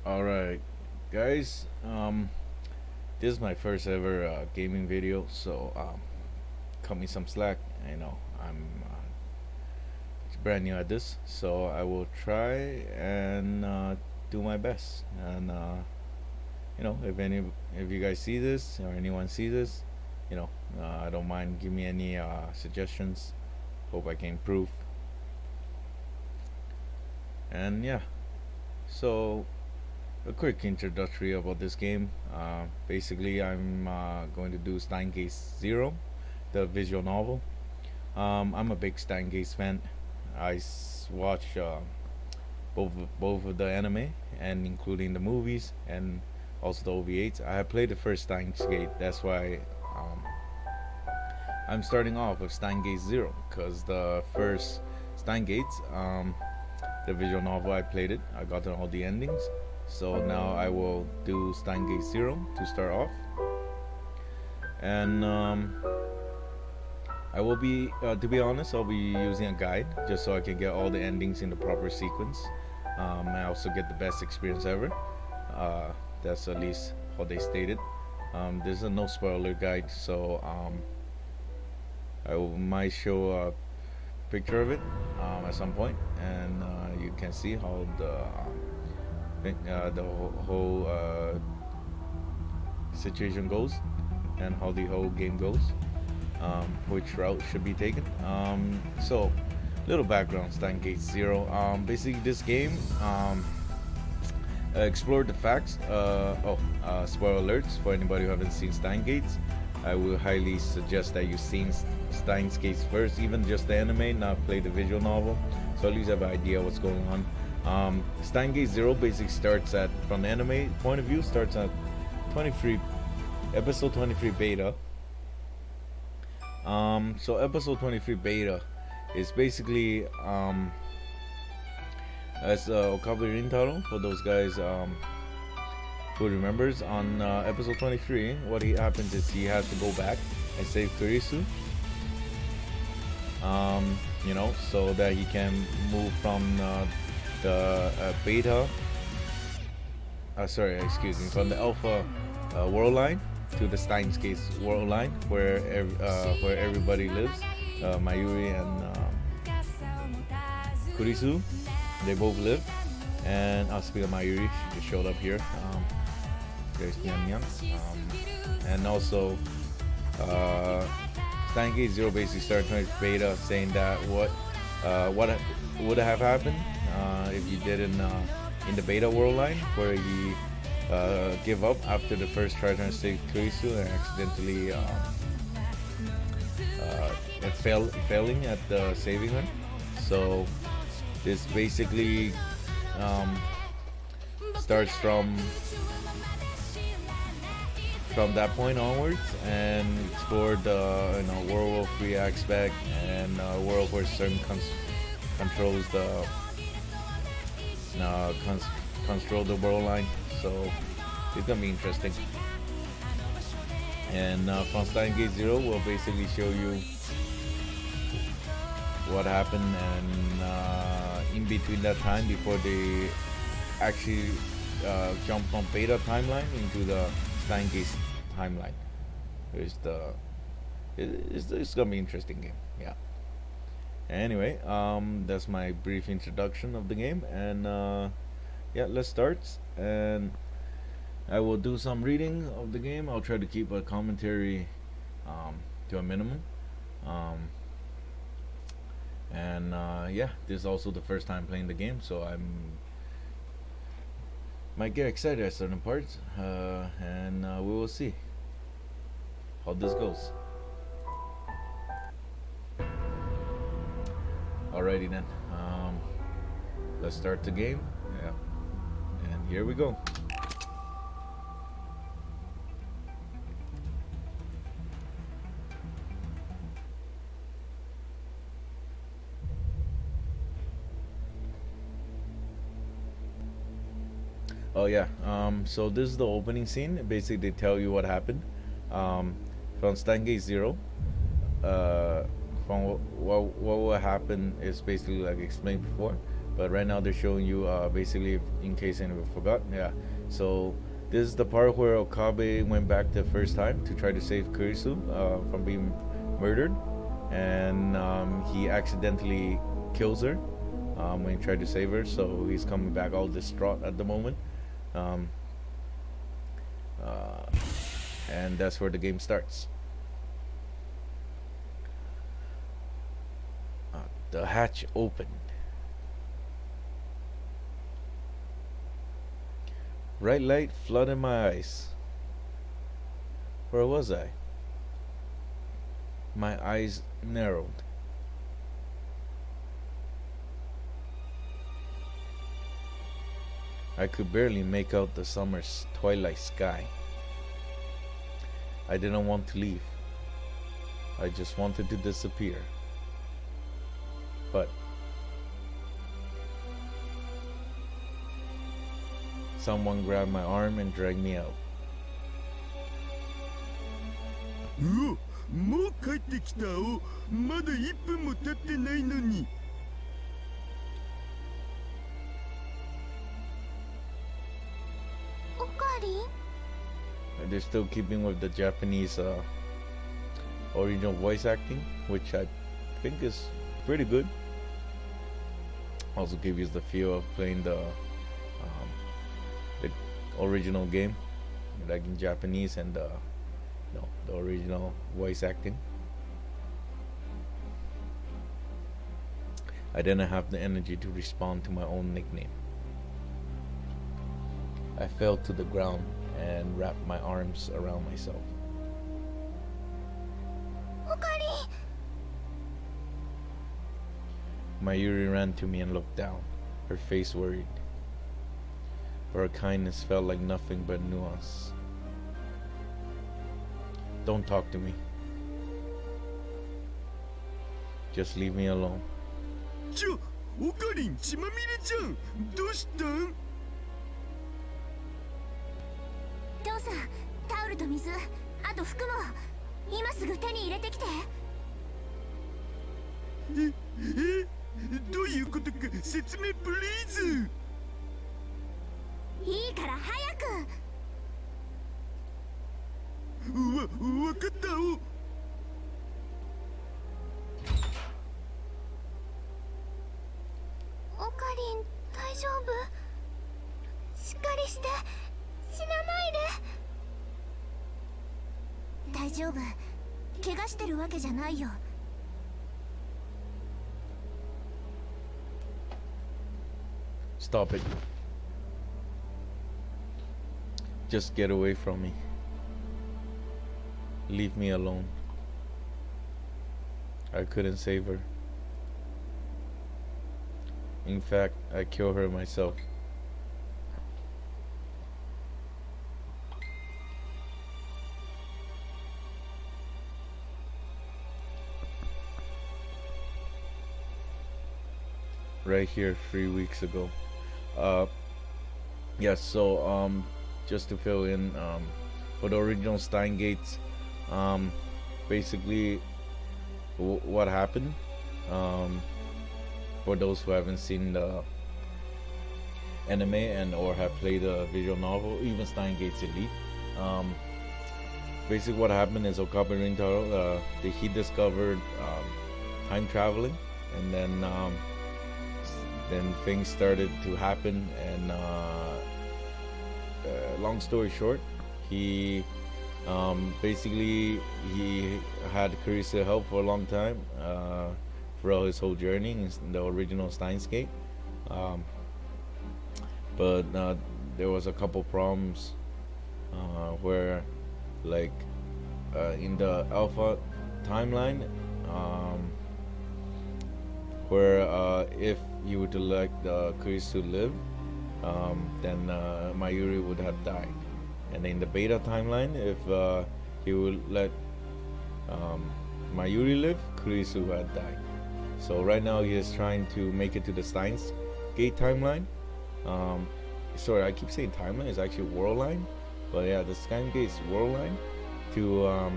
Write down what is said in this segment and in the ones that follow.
Alright, guys, this is my first ever gaming video, so cut me some slack. I know I'm brand new at this, so I will try and do my best. And if you guys see this or anyone sees this, I don't mind. Give me any suggestions. Hope I can improve. And yeah, so a quick introductory about this game. Basically, I'm going to do Steins Zero, the visual novel. I'm a big Steins fan. Watch both both of the anime and including the movies and also the OVAs. I have played the first Steins Gate. That's why I'm starting off with Steins Zero because the first Steins Gates, the visual novel, I played it. I got all the endings. So now I will do Steins Zero to start off, and I will be, to be honest, I'll be using a guide just so I can get all the endings in the proper sequence. I also get the best experience ever. That's at least how they stated. There's a no spoiler guide, so might show a picture of it at some point, and you can see how the whole situation goes and how the whole game goes, which route should be taken. So, little background: Steins Zero. Basically, this game explored the facts. Spoiler alerts for anybody who haven't seen Steins Gates. I will highly suggest that you've seen Steins Gates first, even just the anime, not play the visual novel, so at least have an idea what's going on. Steins Zero basically starts at, from the anime point of view, starts at 23, episode 23 beta. So episode 23 beta is basically as Okabe Rintaro, for those guys who remembers, on episode 23, what happens is he has to go back and save Kurisu. So that he can move from the beta. From the alpha world line to the Steins Gate world line, where everybody lives. Mayuri and Kurisu, they both live. And I'll speak of Mayuri. She showed up here. There's Nyang. And also, Steins Gate Zero basically started trying to beta, saying that what would have happened if you did in the beta world line, where he give up after the first try to save Kurisu and accidentally failing at saving her. So this basically starts from that point onwards and explore the world of free aspect and a world where certain controls the control the world line. So it's gonna be interesting. And from Steins Gate Zero, will basically show you what happened and in between that time before they actually jump from beta timeline into the Steins Gate timeline. It's gonna be an interesting game. Yeah. Anyway, that's my brief introduction of the game, and yeah, let's start. And I will do some reading of the game. I'll try to keep a commentary to a minimum. Yeah, this is also the first time playing the game, so I'm might get excited at certain parts, and we will see how this goes. Alrighty then, let's start the game. Yeah, and here we go. Oh yeah. So this is the opening scene. Basically, they tell you what happened. From Steins Gate Zero. From what will happen is basically like explained before. But right now they're showing you basically, in case anyone forgot, yeah. So this is the part where Okabe went back the first time to try to save Kurisu from being murdered, and he accidentally kills her when he tried to save her. So he's coming back all distraught at the moment, um, uh, and that's where the game starts. The hatch opened. Bright light flooded my eyes. Where was I? My eyes narrowed. I could barely make out the summer's twilight sky. I didn't want to leave. I just wanted to disappear. But someone grabbed my arm and dragged me out. うお、もう帰ってきたお。まだ1分も経ってないのに。おかわり？ They're still keeping with the Japanese original voice acting, which I think is pretty good. Also gives you the feel of playing the original game, like in Japanese, and the original voice acting. I didn't have the energy to respond to my own nickname. I fell to the ground and wrapped my arms around myself. おかわり？ Mayuri ran to me and looked down, her face worried. But her kindness felt like nothing but nuance. Don't talk to me. Just leave me alone. ちょ、おかりん血まみれじゃん。どうしたん？父さん、タオルと水、あと服も今すぐ手に入れてきて。どういうことか説明プリーズ。いいから早く。わかったお。おかりん、大丈夫？しっかりして、死なないで。大丈夫。怪我してるわけじゃないよ。Stop it. Just get away from me. Leave me alone. I couldn't save her. In fact, I killed her myself. Right here 3 weeks ago. Yes, so just to fill in, for the original Stein gates, basically what happened, for those who haven't seen the anime and or have played the visual novel, even Stein Gates Elite, basically what happened is Okabe Rintaro, he discovered time traveling, and then things started to happen, and long story short, he basically he had Kurisu help for a long time throughout his whole journey in the original Steins Gate, but there was a couple problems where, like in the Alpha timeline, where if you were to let Kurisu live, then Mayuri would have died. And in the Beta timeline, if he would let Mayuri live, Kurisu had died. So right now he is trying to make it to the Steins Gate timeline. Sorry, I keep saying timeline, it's actually worldline. But yeah, the Steins Gate's worldline, to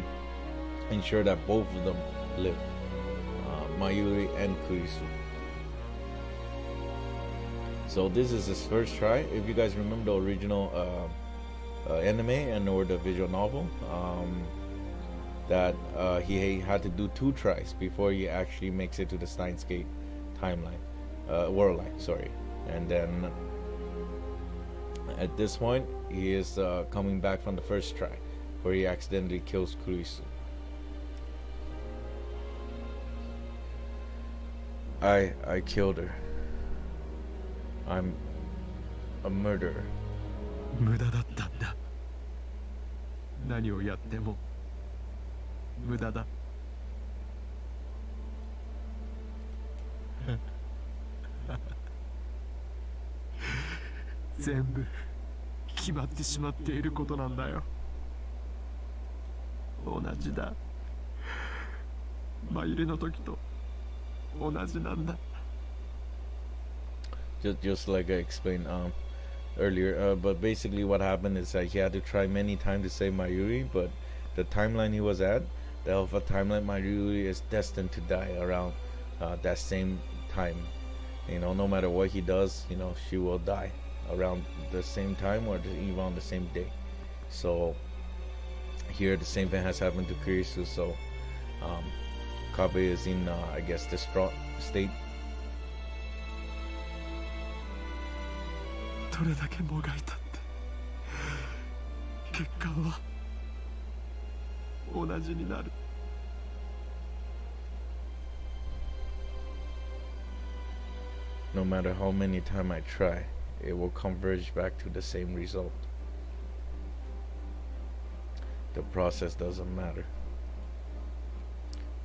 ensure that both of them live, Mayuri and Kurisu. So this is his first try. If you guys remember the original anime and or the visual novel, that he had to do 2 tries before he actually makes it to the Steins timeline, worldline. Sorry, and then at this point he is coming back from the first try, where he accidentally kills Kurisu. I killed her. I'm a murderer. 無駄だったんだ。何をやっても無駄だ。全部決まってしまっていることなんだよ。同じだ。マイルの時と同じなんだ。Just like I explained earlier, but basically what happened is that he had to try many times to save Mayuri, but the timeline he was at, the Alpha timeline, Mayuri is destined to die around that same time. You know, no matter what he does, you know, she will die around the same time or even on the same day. So here the same thing has happened to Kurisu. So Kabe is in I guess distraught state. どれだけもがいたって結果は同じになる。No matter how many times I try, it will converge back to the same result. The process doesn't matter.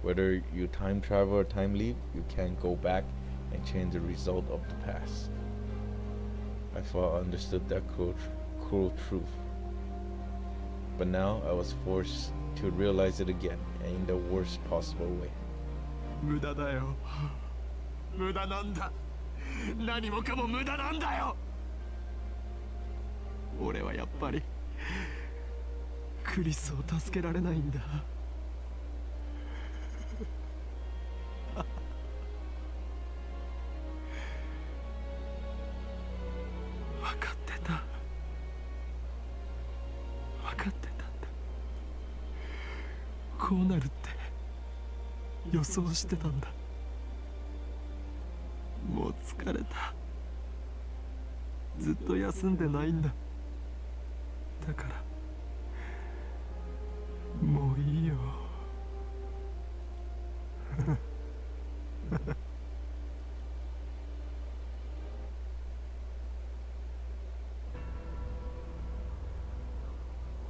Whether you time travel or time leap, you can't go back and change the result of the past. I thought I understood that cruel truth. But now I was forced to realize it again, and in the worst possible way. 無駄だよ。無駄なんだ。何もかも無駄なんだよ。俺はやっぱりクリスを助けられないんだ。分かってた。分かってたんだ。こうなるって予想してたんだ。もう疲れた。ずっと休んでないんだ。だからもういいよ。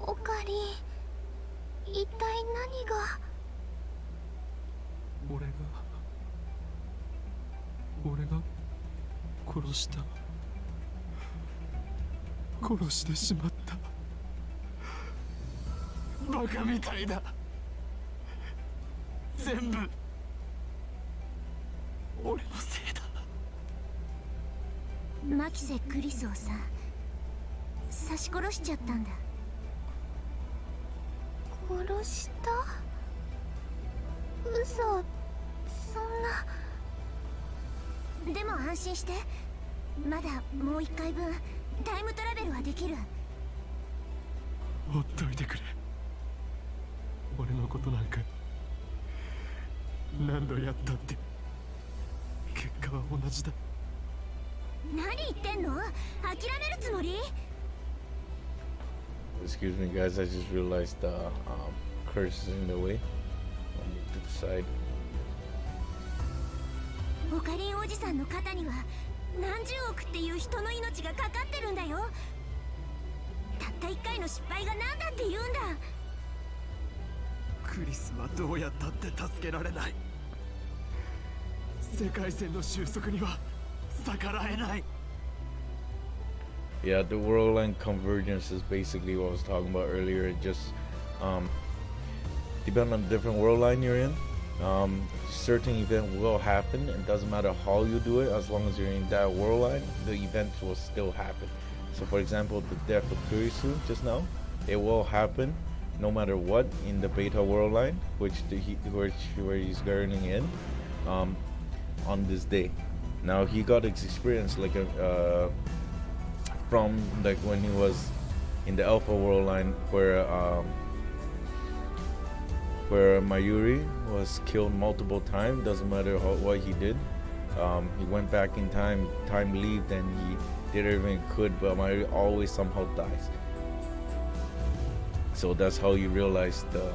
おかりん、一体何が。俺が殺した。殺してしまった。バカみたいだ。全部俺のせいだ。マキセ・クリスをさ、刺し殺しちゃったんだ。殺した？嘘、そんな。でも安心して、まだもう1回分タイムトラベルはできる。ほっといてくれ。俺のことなんか何度やったって結果は同じだ。何言ってんの？諦めるつもり？ Excuse me, guys. I just realized the curse is in the way. I'll move to the side. オカリンおじさんの肩には何十億っていう人の命がかかってるんだよ。たった1回の失敗が何だって言うんだ。クリスはどうやったって助けられない。世界線の収束には逆らえない。 Yeah, the worldline convergence is basically what I was talking about earlier. It just depending on the different worldline you're in, certain event will happen. It doesn't matter how you do it, as long as you're in that worldline, the event will still happen. So, for example, the death of Kurisu just now, it will happen no matter what in the beta worldline, where he's burning in, on this day. Now he got his experience like from like when he was in the Alpha Worldline, where Mayuri was killed multiple times. Doesn't matter what he did. He went back in time. Time leaved, and he did everything he could, but Mayuri always somehow dies. So that's how you realize the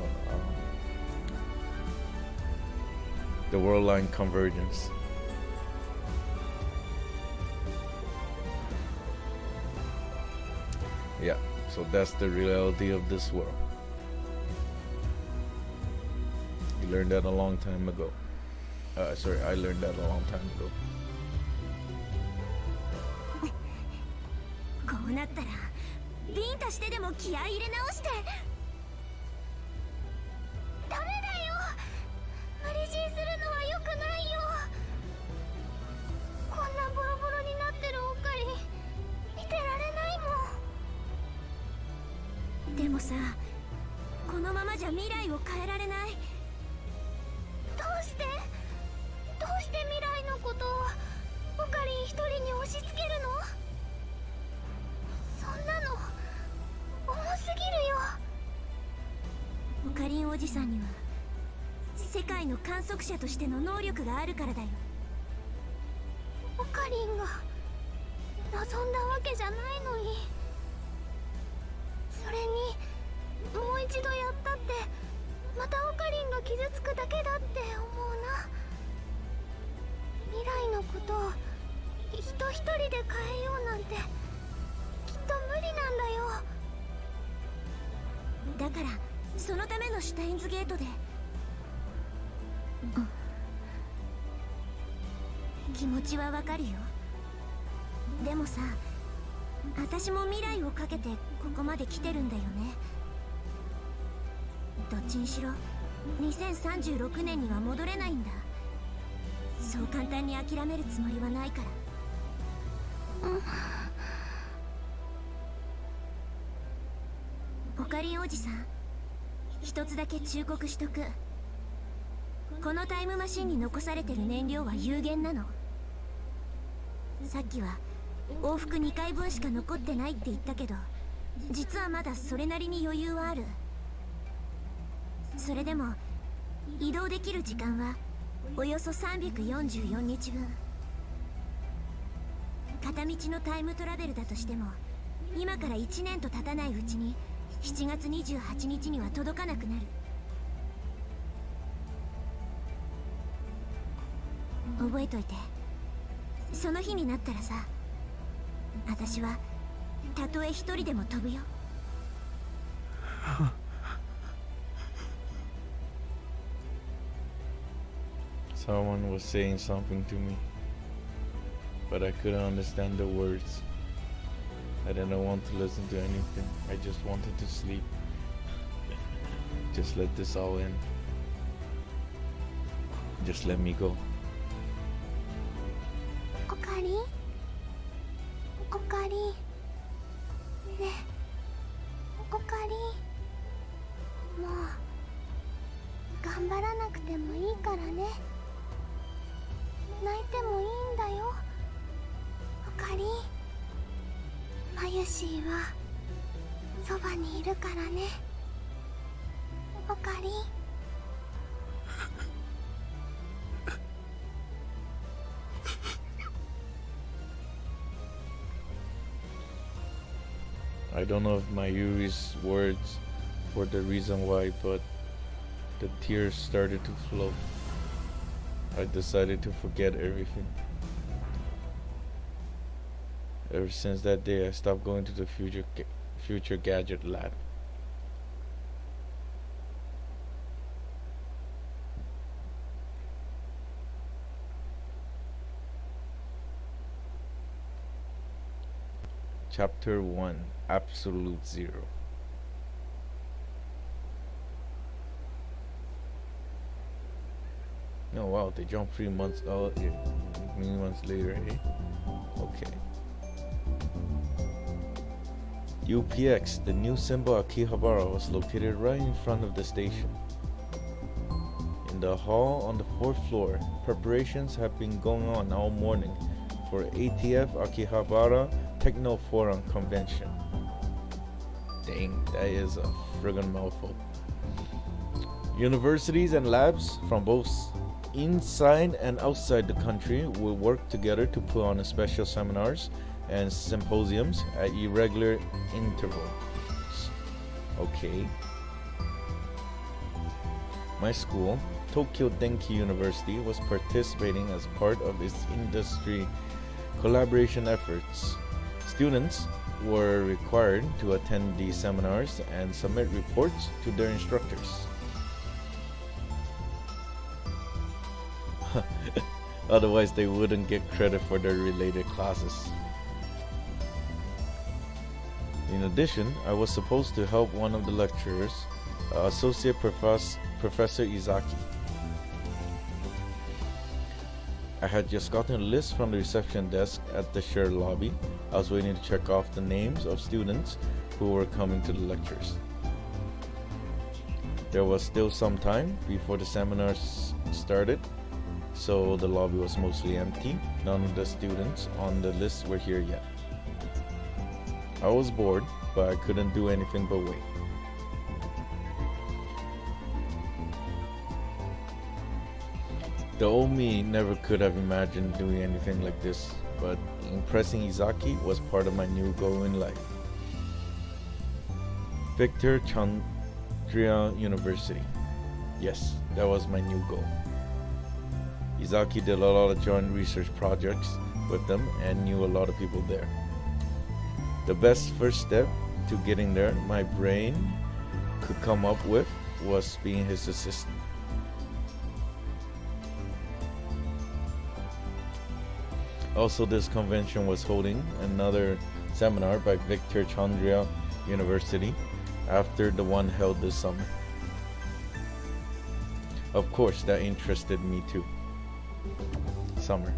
worldline convergence. Yeah, so that's the reality of this world. You learned that a long time ago. I learned that a long time ago. こうなったらビンタしてでも気合い入れ直して。ダメだよ、無理強いするのは良くないよ。こんなボロボロになってるオカリン見てられないもん。でもさ、このままじゃ未来を変えられない。どうして未来のことをオカリン一人に押し付けるの？そんなの重すぎるよ。オカリンおじさんには世界の観測者としての能力があるからだよ。オカリンが望んだわけじゃないのに。それにもう一度やったってまたオカリンが傷つくだけだって思うな。未来のことを人一人で変えようなんてきっと無理なんだよ。だからそのためのシュタインズゲートで、気持ちはわかるよ。でもさ、私も未来をかけてここまで来てるんだよね。どっちにしろ2036年には戻れないんだ。そう簡単に諦めるつもりはないから。オカリンおじさん、一つだけ忠告しとく。このタイムマシンに残されてる燃料は有限なの。さっきは往復2回分しか残ってないって言ったけど、実はまだそれなりに余裕はある。それでも移動できる時間はおよそ344日分。片道のタイムトラベルだとしても今から1年と経たないうちに7月28日には届かなくなる。覚えといて。その日になったらさ、私はたとえ一人でも飛ぶよ。Someone was saying something to me, but I couldn't understand the words. I didn't want to listen to anything. I just wanted to sleep. Just let this all in. Just let me go. オカリン、オカリン、ねえ、オカリン、もう頑張らなくてもいいからね。泣いてもいいんだよ、オカリン。マユシーはそばにいるからね、オカリン。I don't know if Mayuri's words were the reason why, but the tears started to flow. I decided to forget everything. Ever since that day, I stopped going to the future gadget lab. Chapter 1, Absolute Zero. Oh wow, they jumped 3 months, 3 months later, eh? Okay. UPX, the new symbol Akihabara, was located right in front of the station. In the hall on the 4th floor. Preparations have been going on all morning for ATF Akihabara Techno Forum Convention. Dang, that is a friggin' mouthful. Universities and labs from both inside and outside the country will work together to put on special seminars and symposiums at irregular intervals. Okay. My school, Tokyo Denki University, was participating as part of its industry collaboration efforts. Students were required to attend these seminars and submit reports to their instructors. Otherwise, they wouldn't get credit for their related classes. In addition, I was supposed to help one of the lecturers, Associate Professor Izaki. I had just gotten a list from the reception desk at the shared lobby. I was waiting to check off the names of students who were coming to the lectures. There was still some time before the seminars started, so the lobby was mostly empty. None of the students on the list were here yet. I was bored, but I couldn't do anything but wait. The old me never could have imagined doing anything like this, but impressing Izaki was part of my new goal in life. Victor Chandria University. Yes, that was my new goal. Izaki did a lot of joint research projects with them and knew a lot of people there. The best first step to getting there my brain could come up with was being his assistant. Also, this convention was holding another seminar by Victor Chandria University after the one held this summer. Of course, that interested me too. Summer.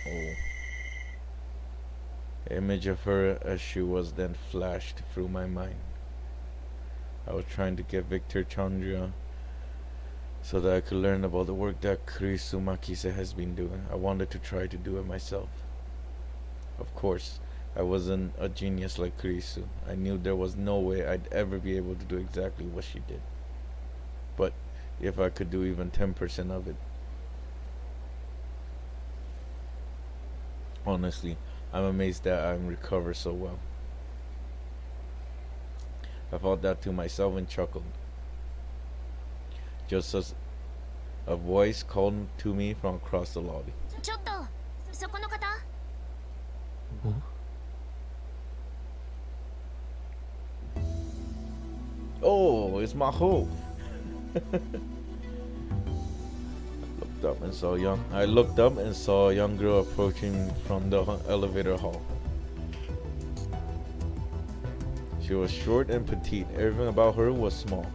Oh. The image of her as she was then flashed through my mind. I was trying to get Victor Chandria so that I could learn about the work that Kurisu Makise has been doing. I wanted to try to do it myself. Of course, I wasn't a genius like Kurisu. I knew there was no way I'd ever be able to do exactly what she did. But if I could do even 10% of it, honestly, I'm amazed that I'm recovered so well. I thought that to myself and chuckled. Just as a voice called to me from across the lobby. ちょっとそこの方 Oh, it's Maho. I looked up and saw a young girl approaching from the elevator hall. She was short and petite. Everything about her was small.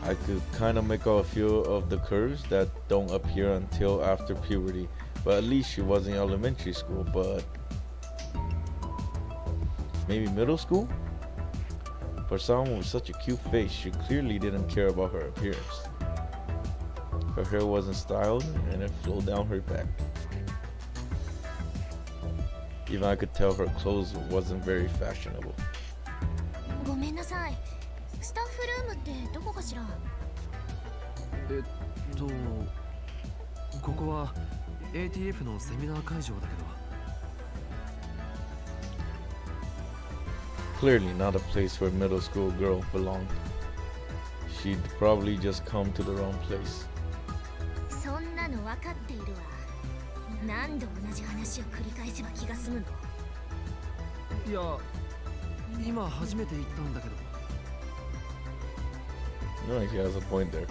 I could kind of make out a few of the curves that don't appear until after puberty, but at least she was in elementary school, but maybe middle school? For someone with such a cute face, she clearly didn't care about her appearance. Her hair wasn't styled and it flowed down her back. Even I could tell her clothes wasn't very fashionable. ごめんなさい。スタッフルームってどこかしら？ここは ATF のセミナー会場だけど。Clearly not a place where a middle school girl belonged. She'd probably just come to the wrong place. そんなの分かっているわ。何度同じ話を繰り返せば気が済むの？いや、今初めて行ったんだけど。No, he has a point there.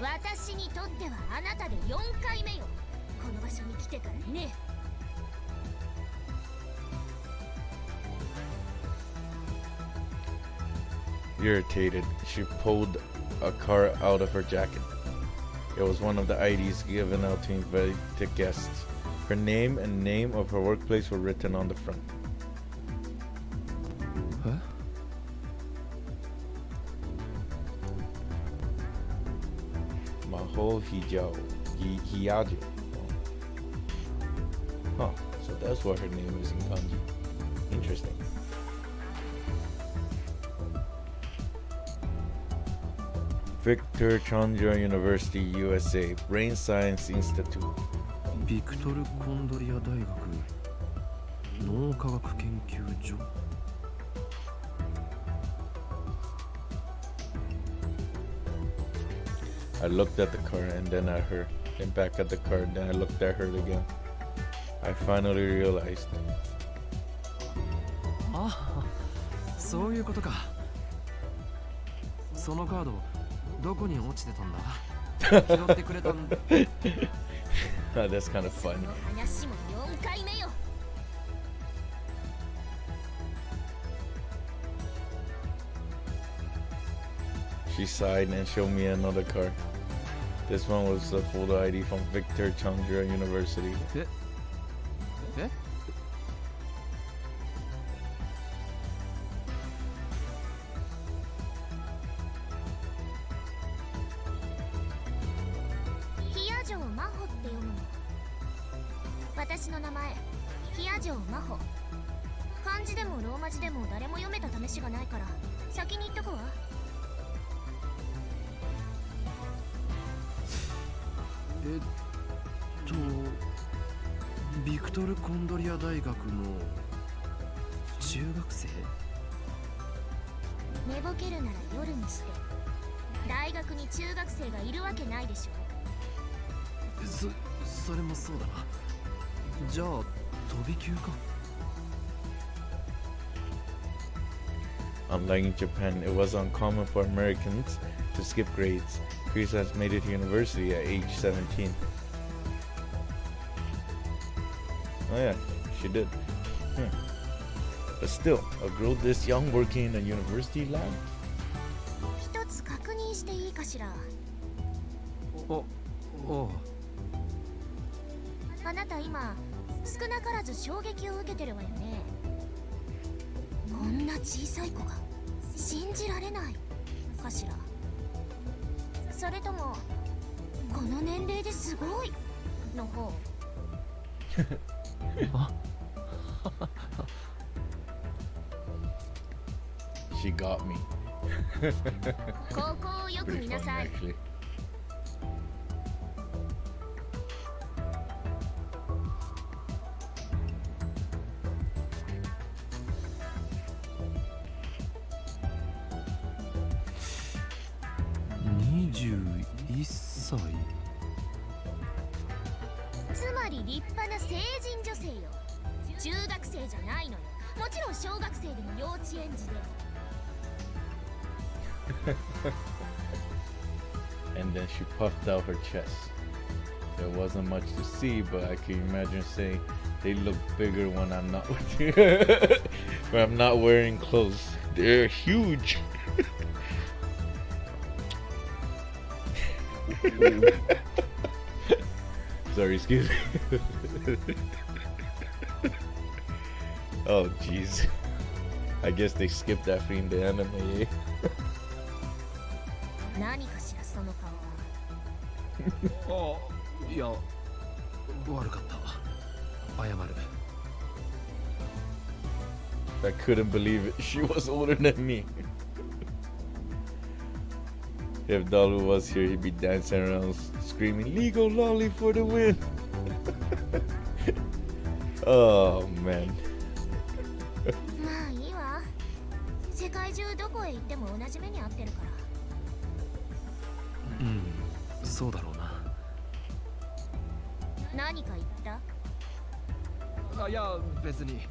私にとってはあなたで4回目よ。この場所に来てからね。Irritated, she pulled a card out of her jacket. It was one of the IDs given out to invited guests. Her name and name of her workplace were written on the front. Maho Hiyajo. Huh, so that's what her name is in kanji. Interesting. Victor Chandra University, USA, Brain Science Institute. ビクトル・コンドリア大学脳科学研究所。 I looked at the card and then at her, then back at the card, then I looked at her again. I finally realized. ああ、そういうことか。そのカードどこに落ちてたんだ？拾ってくれたんだ。That's kind of funny. 話も4回目よ。 She sighed and showed me another card. This one was a photo ID from Victor Chandra University. え？ ヒヤ城真帆って読むの。私の名前、ヒヤ城真帆。漢字でもローマ字でも誰も読めた試しがないから先に言っとくわ。ビクトル・コンドリア大学の中学生？寝ぼけるなら夜にして。大学に中学生がいるわけないでしょ。それもそうだな。じゃあ飛び級か。 Unlike in Japan, it was uncommon for Americans to skip grades. Chris has made it to university at age 17. Oh yeah, she did. But still, a girl this young working in a university lab? 一つ確認していいかしら。おう。あなた今少なからず衝撃を受けてるわよね。こんな小さい子が信じられないかしら。それともこの年齢ですごいの方。She got me. 高校をよく見なさい。 Actually. 21歳？つまり立派な成人女性よ。中学生じゃないのよ。もちろん小学生でも幼稚園児でも。And then she puffed out her chest. There wasn't much to see, but I can imagine saying they look bigger when I'm not with you. When I'm not wearing clothes. They're huge. Sorry, excuse me. Oh, jeez. I guess they skipped that in the anime. 何かしらその顔は。あ、いや、悪かった。謝る。 I couldn't believe it. She was older than me. If Dalu was here, he'd be dancing around screaming, "Legal lolly for the win!" Oh, man. まあいいわ。世界中どこへ行っても同じ目に遭ってるから。そうだろうな。何か言った？あ、いや、別に。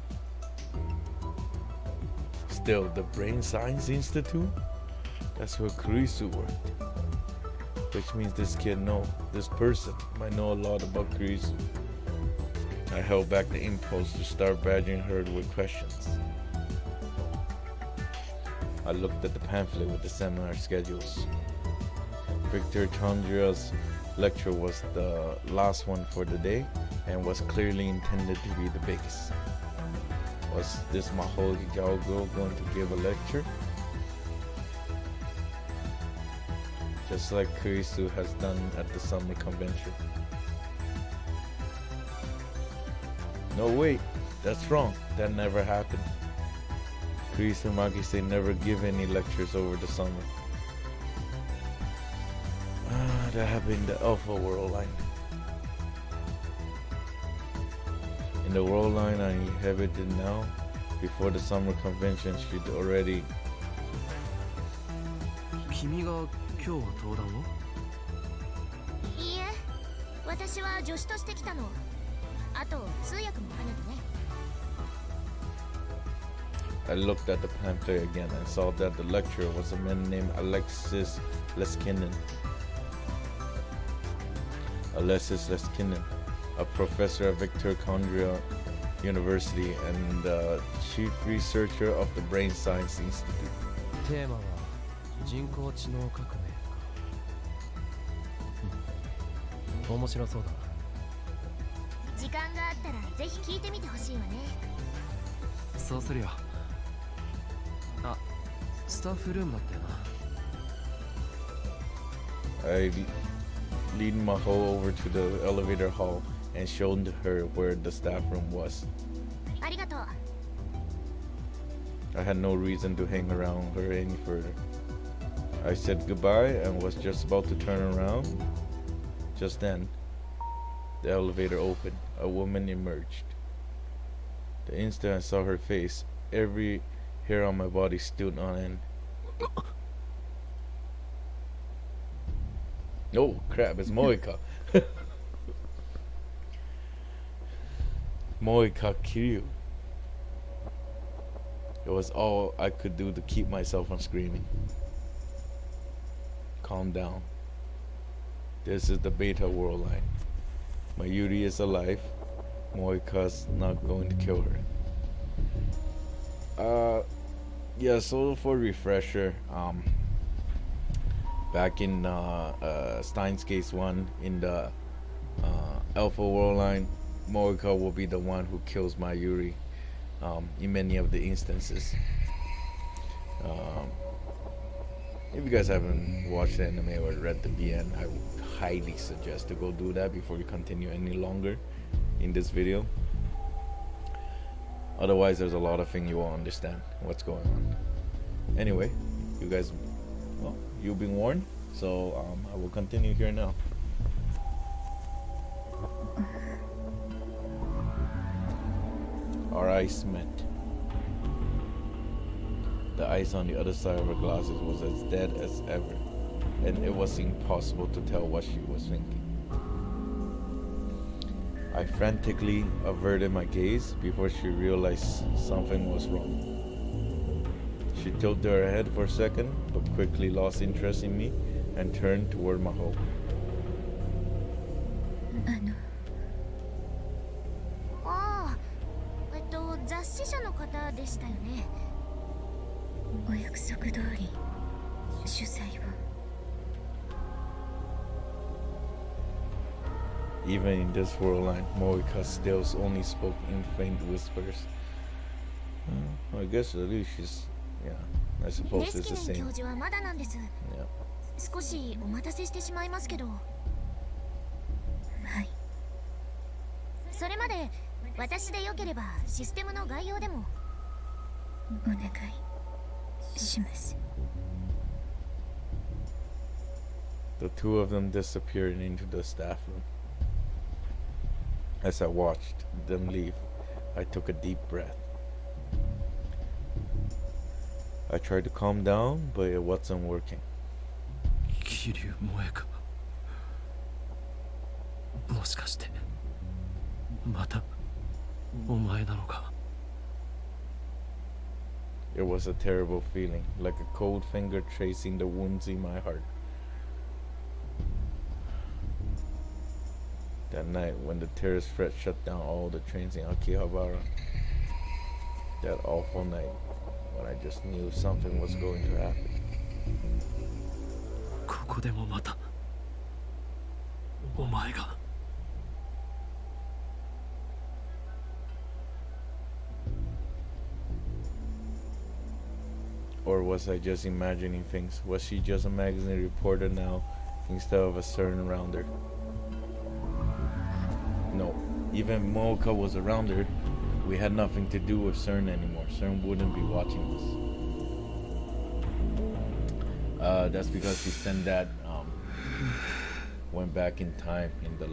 Still, the Brain Science Institute? That's where Kurisu worked. Which means this person might know a lot about Kurisu. I held back the impulse to start badgering her with questions. I looked at the pamphlet with the seminar schedules. Victor Chandra's lecture was the last one for the day and was clearly intended to be the biggest. Was this Maho Higao girl going to give a lecture? just like Kurisu has done at the summer convention. No, wait, that's wrong. That never happened. Kurisu and Magise never give any lectures over the summer. That happened in the Alpha World Line. In the World Line I inhabited now, before the summer convention, she'd already. 君が今日登壇を？いいえ、私は助手として来たの。あと通訳も兼ねてね。I looked at the pamphlet again and saw that the lecturer was a man named Alexis Leskinen. Alexis Leskinen, a professor at Victor Condria University and the chief researcher of the Brain Science Institute. テーマは人工知能革命か。面白そうだな。時間があったらぜひ聞いてみてほしいわね。そうするよ。あ、スタッフルームだったよな。I lead Maho over to the elevator hall and showed her where the staff room was. ありがとう。I had no reason to hang around her any further. I said goodbye and was just about to turn around. Just then, the elevator opened. A woman emerged. The instant I saw her face, every hair on my body stood on end. Oh crap, it's Moika. Moika Kiryu. It was all I could do to keep myself from screaming. Calm down. This is the Beta World Line. Mayuri is alive. Moika's not going to kill her. Yeah, so for refresher, back in Steins Case 1 in the Alpha World Line, Moika will be the one who kills Mayuri in many of the instances. If you guys haven't watched the anime or read the BN, I would highly suggest to go do that before you continue any longer in this video. Otherwise, there's a lot of things you won't understand what's going on. Anyway, you guys, well, you've been warned, so I will continue here now. Our eyes met. The ice on the other side of her glasses was as dead as ever, and it was impossible to tell what she was thinking. I frantically averted my gaze before she realized something was wrong. She tilted her head for a second, but quickly lost interest in me and turned toward Maho. ああ、雑誌社の方でしたよね。お約束通り取材を。Even in this world line, Moika still only spoke in faint whispers. I guess at least she's, yeah, I suppose it's the same. 教授はまだなんです。Yeah. 少しお待たせしてしまいますけど。はい。それまで私でよければシステムの概要でもお願いします。The two of them disappeared into the staff room. As I watched them leave, I took a deep breath. I tried to calm down, but it wasn't working. 桐生萌か。もしかしてまたお前なのか。 It was a terrible feeling, like a cold finger tracing the wounds in my heart. That night, when the terrorist threat shut down all the trains in Akihabara, that awful night, when I just knew something was going to happen. ここでもまたお前が。 Or was I just imagining things? Was she just a magazine reporter now instead of a CERN around her? No, even if Mocha was around her, we had nothing to do with CERN anymore. CERN wouldn't be watching us. That's because she sent that went back in time in the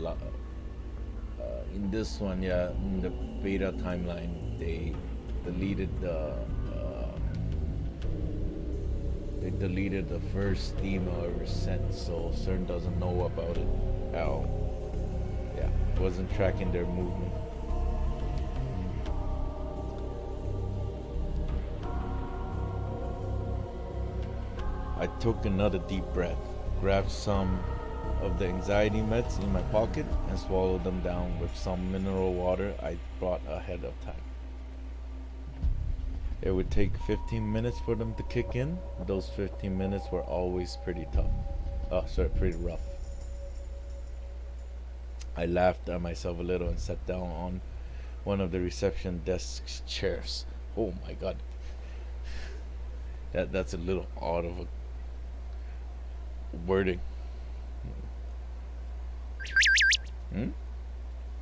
in this one, yeah, in the beta timeline, deleted the they deleted the first email ever sent, so CERN doesn't know about it at all. Yeah, wasn't tracking their movement. I took another deep breath, grabbed some of the anxiety meds in my pocket, and swallowed them down with some mineral water I brought ahead of time. It would take 15 minutes for them to kick in. Those 15 minutes were always pretty tough. Pretty rough. I laughed at myself a little and sat down on one of the reception desk's chairs. Oh my god. That's a little odd of a wording.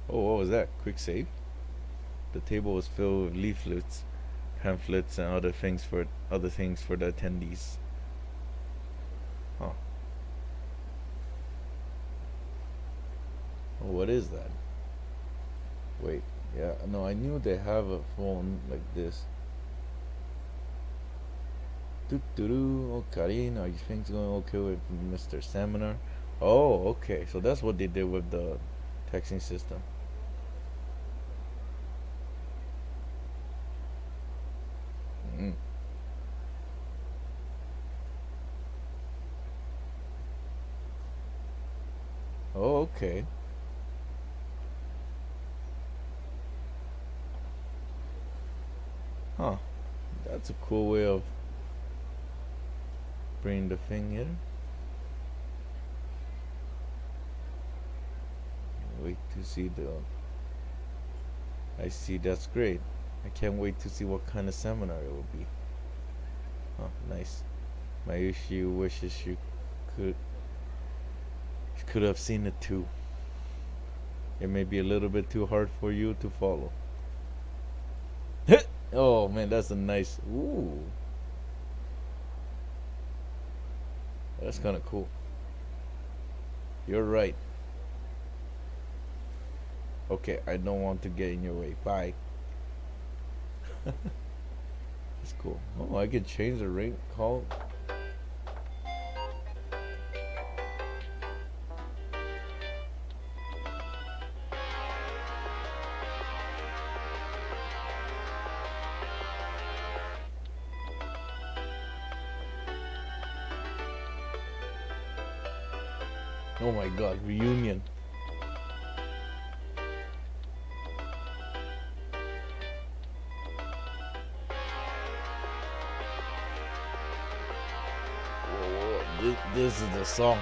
Oh, what was that? Quick save? The table was filled with leaflets, pamphlets, and other things for the attendees. Huh. Oh, what is that? Wait, yeah, no, I knew they have a phone like this. Oh, Karin, are you things going okay with Mr. Seminar? Oh, okay, so that's what they did with the texting system. Oh, okay. Huh. That's a cool way of bringing the thing here. Wait to see the... I see, that's great. I can't wait to see what kind of seminar it will be. Huh, nice. My issue wishes could have seen it too. It may be a little bit too hard for you to follow. Oh man, that's a nice... Ooh. That's kind of cool. You're right. Okay, I don't want to get in your way. Bye. That's cool. Oh, I can change the ring call. Oh my god, reunion. Whoa, this is the song,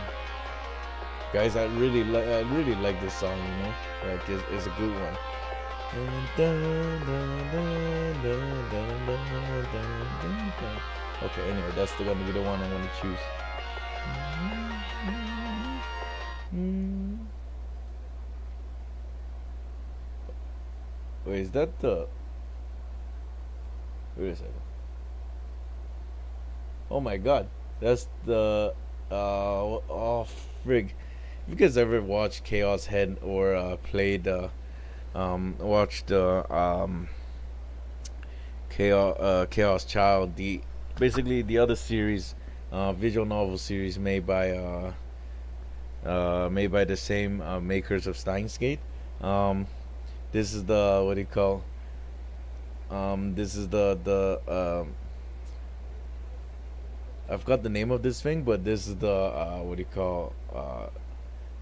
guys. I really like this song. You know, like it's a good one. Okay, anyway, that's gonna be the one I'm gonna choose. Wait, is that the... Wait a second. Oh my god, that's the... oh, frig. If you guys ever watched Chaos Head or played... watched Chaos Child, basically the other series, visual novel series made by the same makers of Steins. This is the, what do you call? This is the I forgot the name of this thing, but this is the what do you call?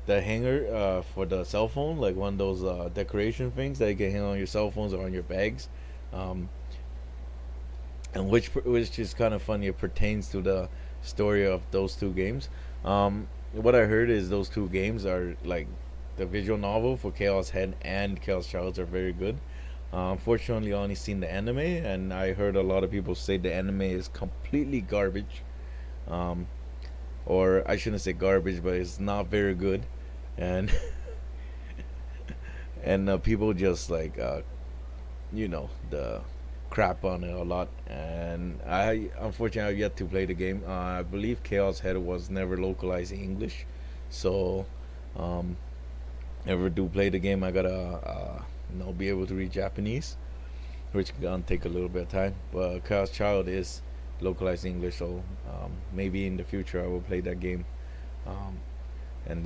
The hanger for the cell phone, like one of those decoration things that you can hang on your cell phones or on your bags. And which is kind of funny. It pertains to the story of those two games. What I heard is those two games are like the visual novel for Chaos Head and Chaos Child are very good. Unfortunately, I only seen the anime, and I heard a lot of people say the anime is completely garbage. Um, or I shouldn't say garbage, but it's not very good, and and people just like the crap on it a lot. And I unfortunately have yet to play the game. I believe Chaos Head was never localized in English, so um, ever do play the game, I gotta be able to read Japanese, which gonna take a little bit of time. But Chaos Child is localized English, so maybe in the future I will play that game, um, and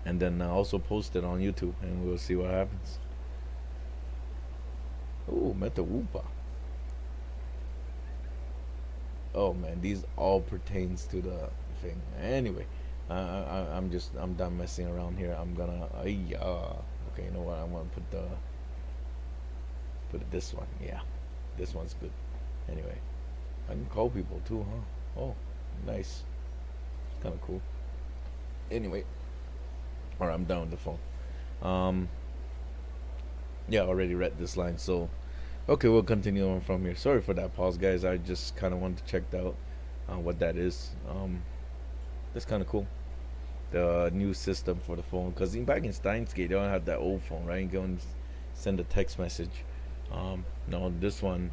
then also post it on YouTube, and we'll see what happens. Ooh, Meta Woopa. Oh man, these all pertains to the thing. Anyway, I'm done messing around here. I'm gonna okay. You know what? I'm gonna put it this one. Yeah, this one's good. Anyway, I can call people too, huh? Oh, nice. It's kind of cool. Anyway, alright, I'm done with the phone. Um, yeah, I already read this line, so okay, we'll continue on from here. Sorry for that pause, guys. I just kind of wanted to check out what that is. That's kind of cool. The new system for the phone, because back in Steins they don't have that old phone, right? You go and send a text message. No, this one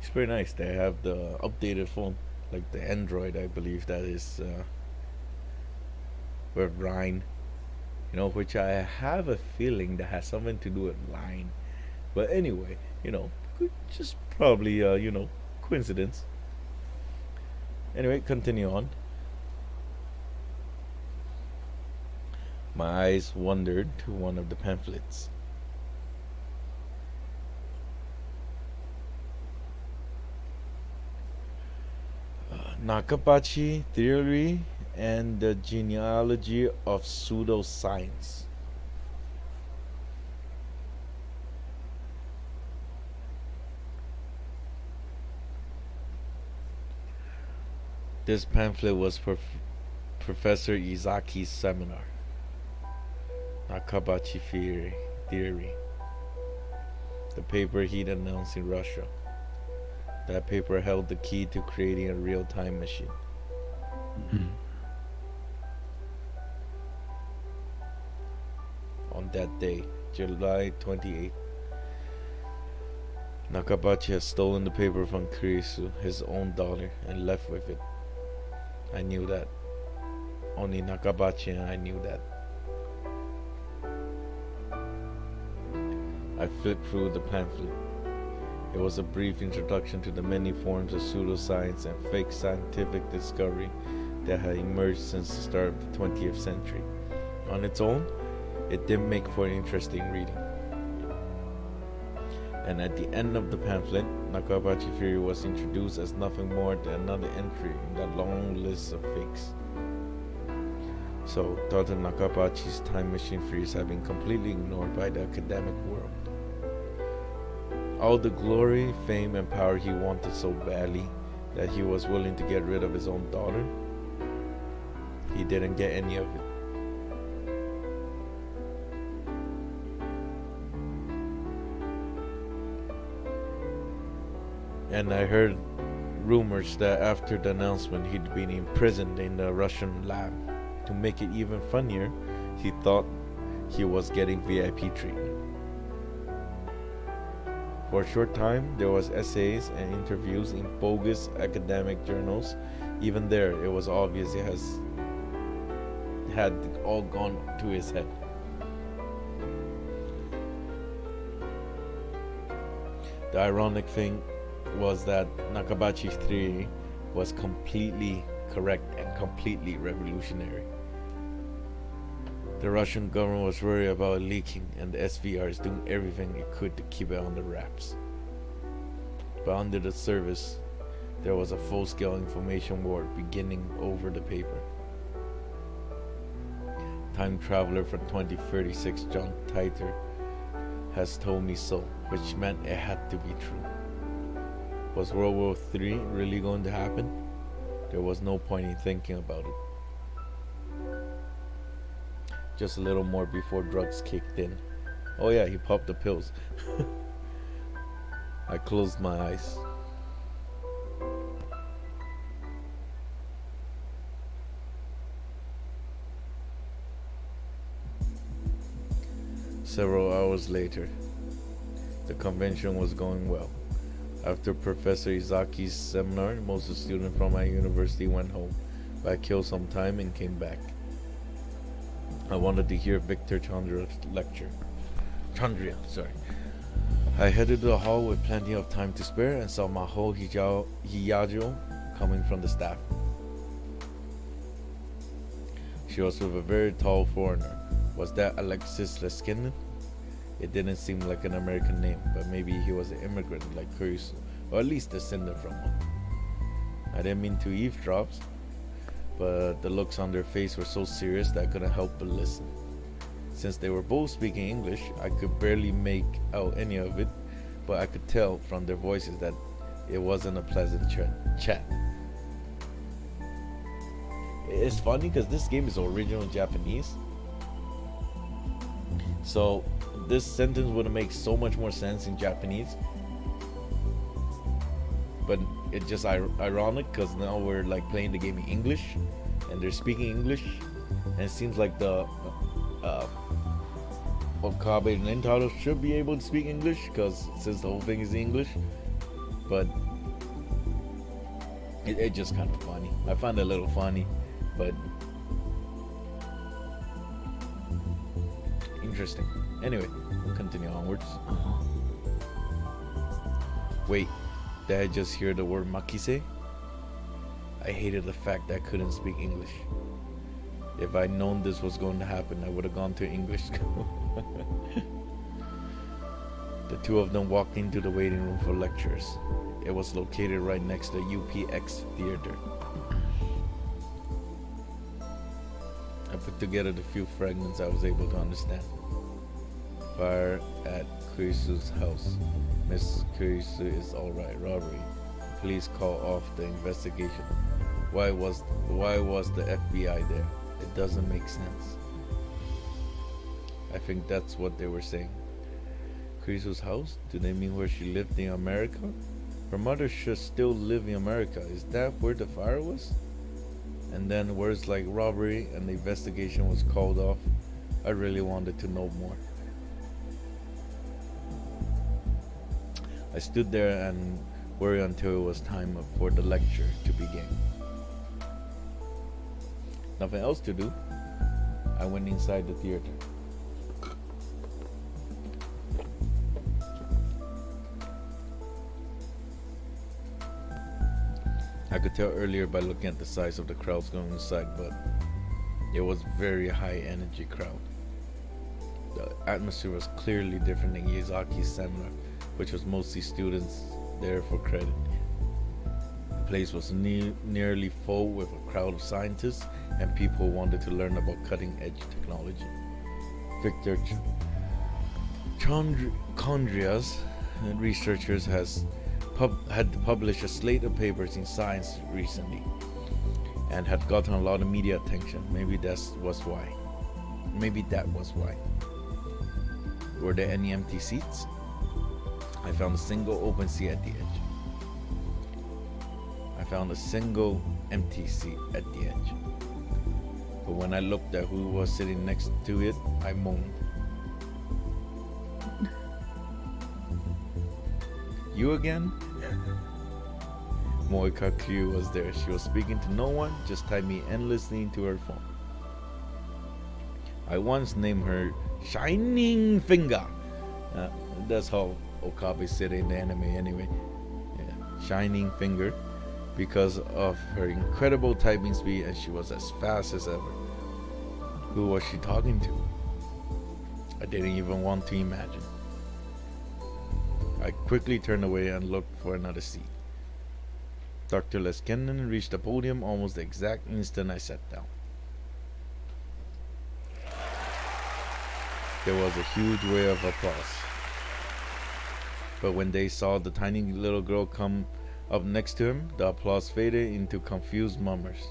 it's pretty nice. They have the updated phone, like the Android, I believe that is with Rhine, which I have a feeling that has something to do with line. But anyway, just probably coincidence. Anyway, continue on. My eyes wandered to one of the pamphlets. Nakabachi Theory and the Genealogy of Pseudoscience. This pamphlet was Professor Izaki's seminar, Nakabachi Theory, the paper he'd announced in Russia. That paper held the key to creating a real time machine. On that day, July 28th, Nakabachi had stolen the paper from Kurisu, his own daughter, and left with it. I knew that. Only Nakabachi and I knew that. I flipped through the pamphlet. It was a brief introduction to the many forms of pseudoscience and fake scientific discovery that had emerged since the start of the 20th century. On its own, it did make for interesting reading. And at the end of the pamphlet, Nakabachi theory was introduced as nothing more than another entry in that long list of fakes. So, Dr. Nakabachi's time machine theories have been completely ignored by the academic world. All the glory, fame, and power he wanted so badly that he was willing to get rid of his own daughter, he didn't get any of it. And I heard rumors that after the announcement he'd been imprisoned in the Russian lab. To make it even funnier, he thought he was getting VIP treatment. For a short time, there was essays and interviews in bogus academic journals. Even there, it was obvious it had all gone to his head. The ironic thing was that Nakabachi's theory was completely correct and completely revolutionary. The Russian government was worried about leaking, and the SVR is doing everything it could to keep it under wraps. But under the surface, there was a full-scale information war beginning over the paper. Time traveler from 2036 John Titor has told me so, which meant it had to be true. Was World War III really going to happen? There was no point in thinking about it. Just a little more before drugs kicked in. Oh yeah, he popped the pills. I closed my eyes. Several hours later, the convention was going well. After Professor Izaki's seminar, most of the students from my university went home, but I killed some time and came back. I wanted to hear Victor Chandra's lecture. Chandria, sorry. I headed to the hall with plenty of time to spare and saw Maho Hiyajo coming from the staff. She was with a very tall foreigner. Was that Alexis Leskinen? It didn't seem like an American name, but maybe he was an immigrant like Kurisu, or at least descended from one. I didn't mean to eavesdrop, but the looks on their face were so serious that I couldn't help but listen. Since they were both speaking English, I could barely make out any of it, but I could tell from their voices that it wasn't a pleasant chat. It's funny because this game is original Japanese, so this sentence would make so much more sense in Japanese, but it's just ironic because now we're like playing the game in English and they're speaking English, and it seems like the Okabe and Nintendo should be able to speak English because since the whole thing is in English, but it's just kind of funny. I find it a little funny, but interesting. Anyway, we'll continue onwards. Wait, did I just hear the word makise? I hated the fact that I couldn't speak English. If I'd known this was going to happen, I would have gone to English school. The two of them walked into the waiting room for lectures. It was located right next to the UPX theater. I put together the few fragments I was able to understand. Fire at Kurisu's house. Miss Kurisu is alright. Robbery. Please call off the investigation. Why was the FBI there? It doesn't make sense. I think that's what they were saying. Kurisu's house? Do they mean where she lived in America? Her mother should still live in America. Is that where the fire was? And then words like robbery and the investigation was called off. I really wanted to know more. I stood there and worried until it was time for the lecture to begin. Nothing else to do. I went inside the theater. I could tell earlier by looking at the size of the crowds going inside, but it was very high energy crowd. The atmosphere was clearly different than Yazaki's seminar, which was mostly students there for credit. The place was nearly full with a crowd of scientists and people who wanted to learn about cutting edge technology. Victor Chandria's researchers had published a slate of papers in Science recently and had gotten a lot of media attention. Maybe that was why. Were there any empty seats? I found a single open seat at the edge. I found a single empty seat at the edge. But when I looked at who was sitting next to it, I moaned. You again? Moika Kyu was there. She was speaking to no one, just typing endlessly into her phone. I once named her Shining Finger. That's how Okabe said it in the anime anyway. Yeah, Shining Finger, because of her incredible typing speed, and she was as fast as ever. Who was she talking to? I didn't even want to imagine. I quickly turned away and looked for another seat. Dr. Leskinen reached the podium almost the exact instant I sat down. There was a huge wave of applause. But when they saw the tiny little girl come up next to him, the applause faded into confused murmurs.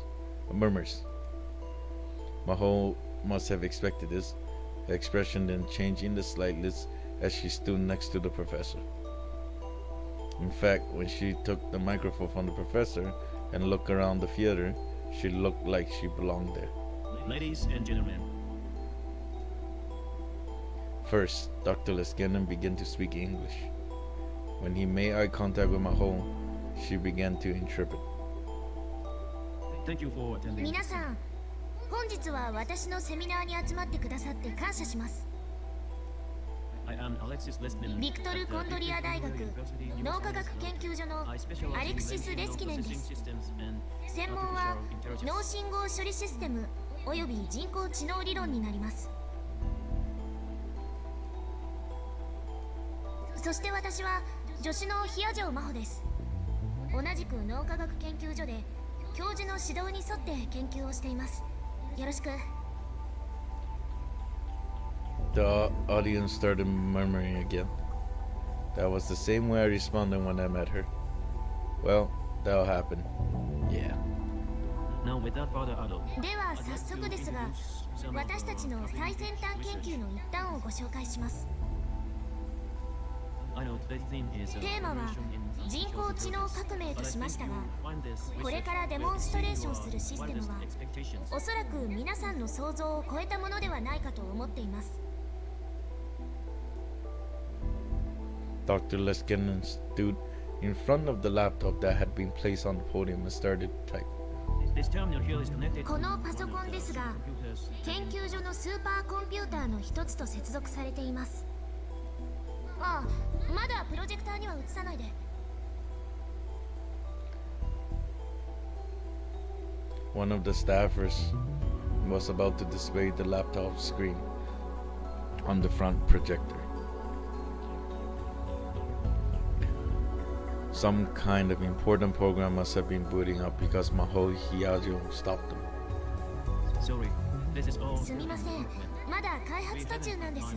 Maho must have expected this. Her expression didn't change in the slightest as she stood next to the professor. In fact, when she took the microphone from the professor and looked around the theater, she looked like she belonged there. Ladies and gentlemen, First, Dr. Leskinen began to speak English. When he made eye contact with Maho, she began to interpret. thank you for attending. 皆さん、本日は私のセミナーに集まってくださって感謝します。 I am Alexis Leskinen. ビクトル・コンドリア大学脳科学研究所の I specialize アレクシス・レスキネンで in す。 systems and 専門は artificial intelligence. 脳信号処理システムおよび人工知能理論になります。そして私は助手の比谷城真帆です。同じく脳科学研究所で教授の指導に沿って研究をしています。よろしく。 The audience started murmuring again. That was the same way I responded when I met her. Well, that'll happen. Yeah. Now, without further ado, では早速ですが、私たちの最先端研究の一端をご紹介します。 I know today's theme is テーマは revolution in 人工知能革命としましたが、 find this これからデモンストレーションするシステムは expectations. おそらく皆さんの想像を超えたものではないかと思っています。 Dr. Leskinen stood in front of the laptop that had been placed on the podium and started to type. This terminal here is connected このパソコンですが、 computers. 研究所のスーパーコンピューターの一つと接続されています。ああ、まだプロジェクターには映さないで。 One of the staffers was about to display the laptop screen on the front projector. Some kind of important program must have been booting up because Maho Hiyajo stopped them. Sorry, this is all すみません、まだ開発途中なんです。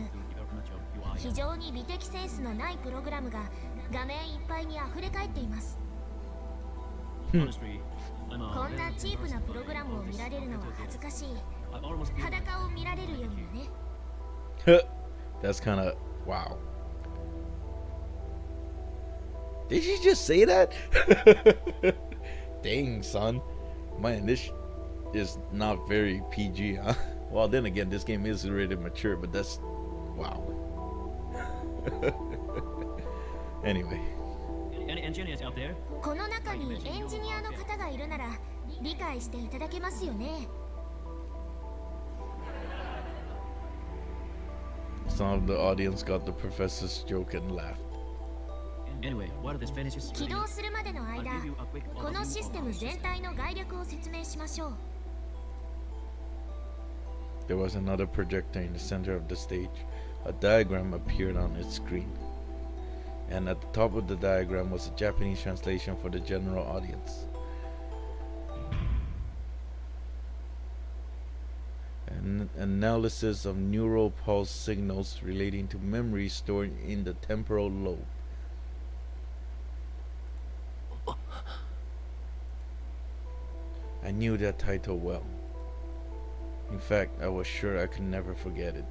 非常に美的センスのないプログラムが画面いっぱいに溢れ返っています。 Honestly, I'm こんなチープなプログラムを見られるのは恥ずかしい。 I almost feel 裸を見られるよりもね。 That's kind of wow. Did she just say that? Dang, son. Man, this is not very PG, huh? Well, then again, this game is rated mature, but that's wow. Anyway, any engineers out there? この中にエンジニアの方がいるなら理解していただけますよね。 some of the audience got the professor's joke and laughed. Anyway, while this finishes, 起動するまでの間、このシステム全体の概略を説明しましょう。 There was another projector in the center of the stage. A diagram appeared on its screen. And at the top of the diagram was a Japanese translation for the general audience. An analysis of neural pulse signals relating to memory stored in the temporal lobe. I knew that title well. In fact, I was sure I could never forget it.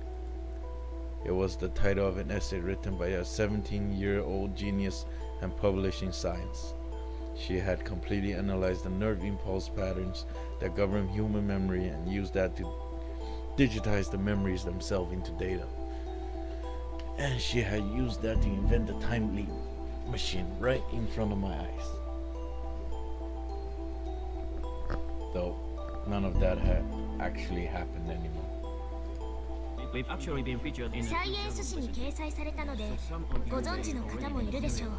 It was the title of an essay written by a 17-year-old genius and published in Science. She had completely analyzed the nerve impulse patterns that govern human memory and used that to digitize the memories themselves into data. And she had used that to invent the time leap machine right in front of my eyes. Though none of that had actually happened anymore. we've actually been featured in サイエンス誌に掲載されたのでご存知の方もいるでしょう。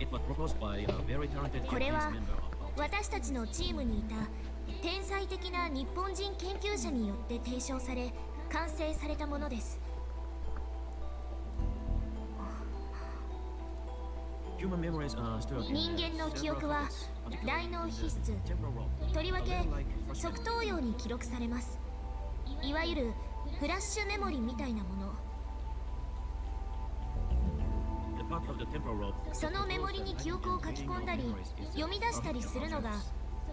It was proposed by a very talented これ Japanese は member of 私たちのチームにいた天才的な日本人研究者によって提唱され完成されたものです。 Human memories are stored in 人間の記憶は several 大脳皮質 temporal lobe. とりわけ側頭葉に記録されます。いわゆるフラッシュメモリみたいなもの。 The part of the temporal lobe そのメモリに記憶を書き込んだり読み出したりするのが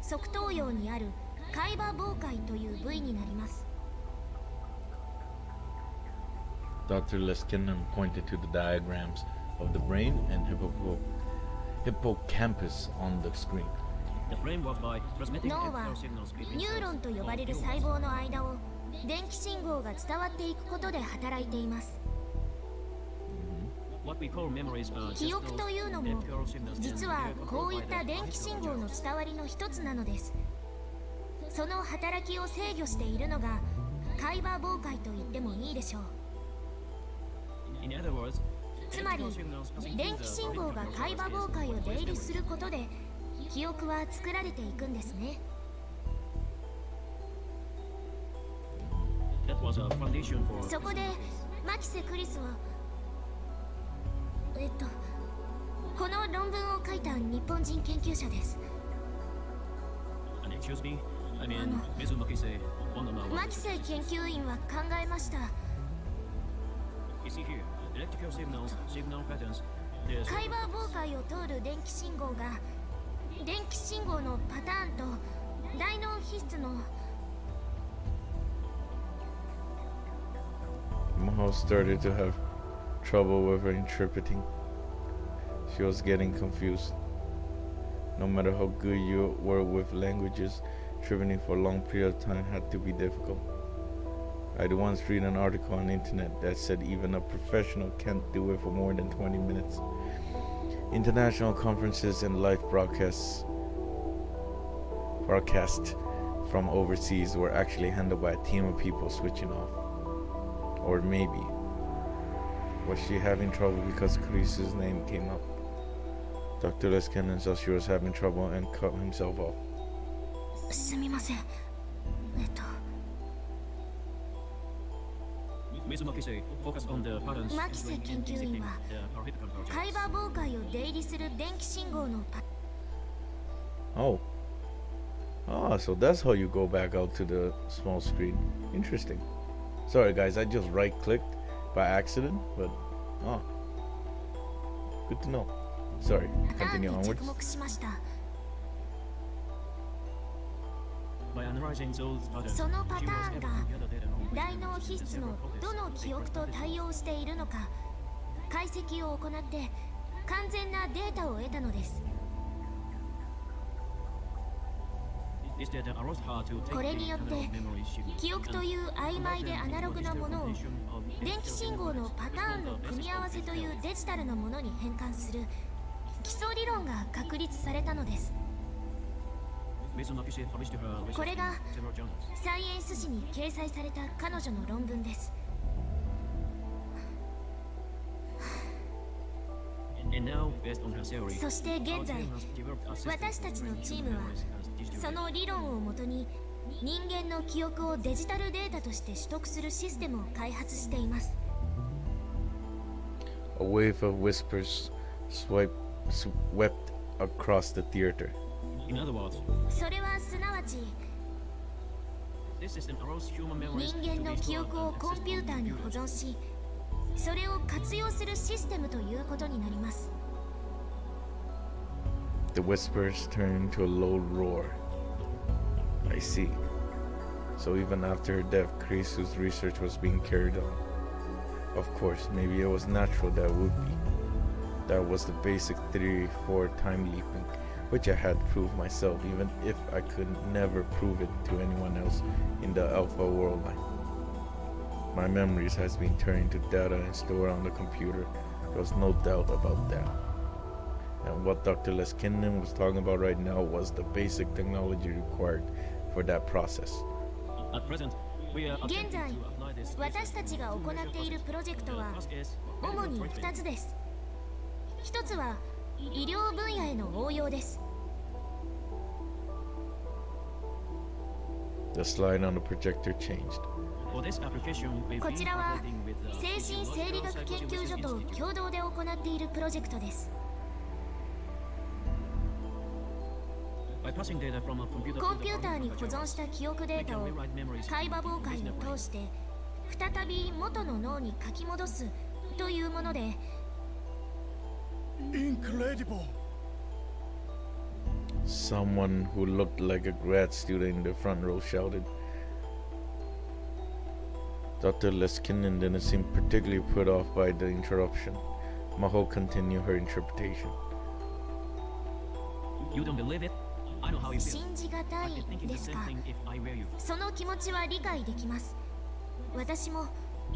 側頭葉にある海馬妨害という部位になります。 Dr. Leskinen pointed to the diagrams of the brain and hippocampus on the screen. The brain works by transmitting 脳は electrical signals between ニューロンと呼ばれる細胞の間を電気信号が伝わっていくことで働いています。 what we call memories are 記 just 憶 those というのも electrical signals 実 and は they are こうい controlled っ by た the 電気信号 artificial の neurons. 伝わりの一つなのです。その働きを制御しているのが海馬妨害と言ってもいいでしょう。 In other words, つまり electrical signals passing 電 through 気 the 信号が artificial 海馬 neurons 妨害を is 出入り always することで記憶は作られていくんですね。 that was a foundation for そこでマキセ・クリスはこの論文を書いた日本人研究者です。 and excuse me, I mean Mizumaki-se, one of our マキセ研究員は考えました。 you see here, electrical signals, signal patterns, there's 海馬妨害を通る電気信号が電気信号のパターンと大脳皮質の Maho started to have trouble with her interpreting. She was getting confused. No matter how good you were with languages, traveling for a long period of time had to be difficult. I'd once read an article on the internet that said even a professional can't do it for more than 20 minutes. International conferences and live broadcast from overseas were actually handled by a team of people switching off. Or maybe was she having trouble because Chris's name came up? Dr. Leskinen saw she was having trouble and cut himself off. すみません。Mizumaki-se, focus on the patterns マキセ between 研究員は the artificial neurons. 海馬妨害を出入りする電気信号のパ Oh. Ah, so that's how you go back out to the small screen. Interesting. Sorry guys, I just right clicked by accident, but good to know. Sorry, ターン continue に onwards. 着目しました。 By analyzing those patterns, そのパタ she was ーン able が to gather data on 大脳皮質のどの記憶と対応しているのか解析を行って完全なデータを得たのです。 This data allows her to take これによって the memory signals 記憶という曖昧でアナログなものを and interpretation of 電気信号のパターンの組み合わせというデジタルなものに変換する基礎理論が確立されたのです。 Mizumaki-se published her research これが in several journals. サイエンス誌に掲載された彼女の論文です。 And now, based on her theory, そして現 our 在 team has developed a system 私たちの for チー human ムは memories as digital その理論をもとに人間の記憶をデジタルデータとして取得するシステムを開発しています。 A wave of whispers swept across the theater. In other words, それはすなわち this system allows human memories 人 to 間 be の記 stored 憶を and コン accessed ピュー on ターに computers. 保存しそれを活用するシステムということになります。 The whispers turned to a low roar. I see. So even after her death, Krisu's research was being carried on. Of course, maybe it was natural that it would be. That was the basic theory for time leaping, which I had proved myself, even if I could never prove it to anyone else in the Alpha worldline. My memories has been turned into data and stored on the computer. There was no doubt about that. And what Dr. Leskinen was talking about right now was the basic technology required for that process. At present, we are 現 attempting 在 to apply this 私たちが行っているプロジェクトは First is 主に medical 2つです。1つは医療分野への応用です。 The slide on the projector changed. For this application, we've こ been ちらは cooperating with the 精神生理学研究所と共同で行っているプロジェクトです。 By passing data from a computer コ to ン the ピューターに保 artificial 存した記憶デ we ータ can を rewrite memories 海馬妨害 in a を way. 通して再び元の脳に書き戻すというもので Incredible! Someone who looked like a grad student in the front row shouted. Dr. Leskinen didn't seem particularly put off by the interruption. Maho continued her interpretation. You don't believe it? I know how you feel. 信じがた I've い been thinking で the す same か。 thing if I were you. その気持ちは理解できます。私も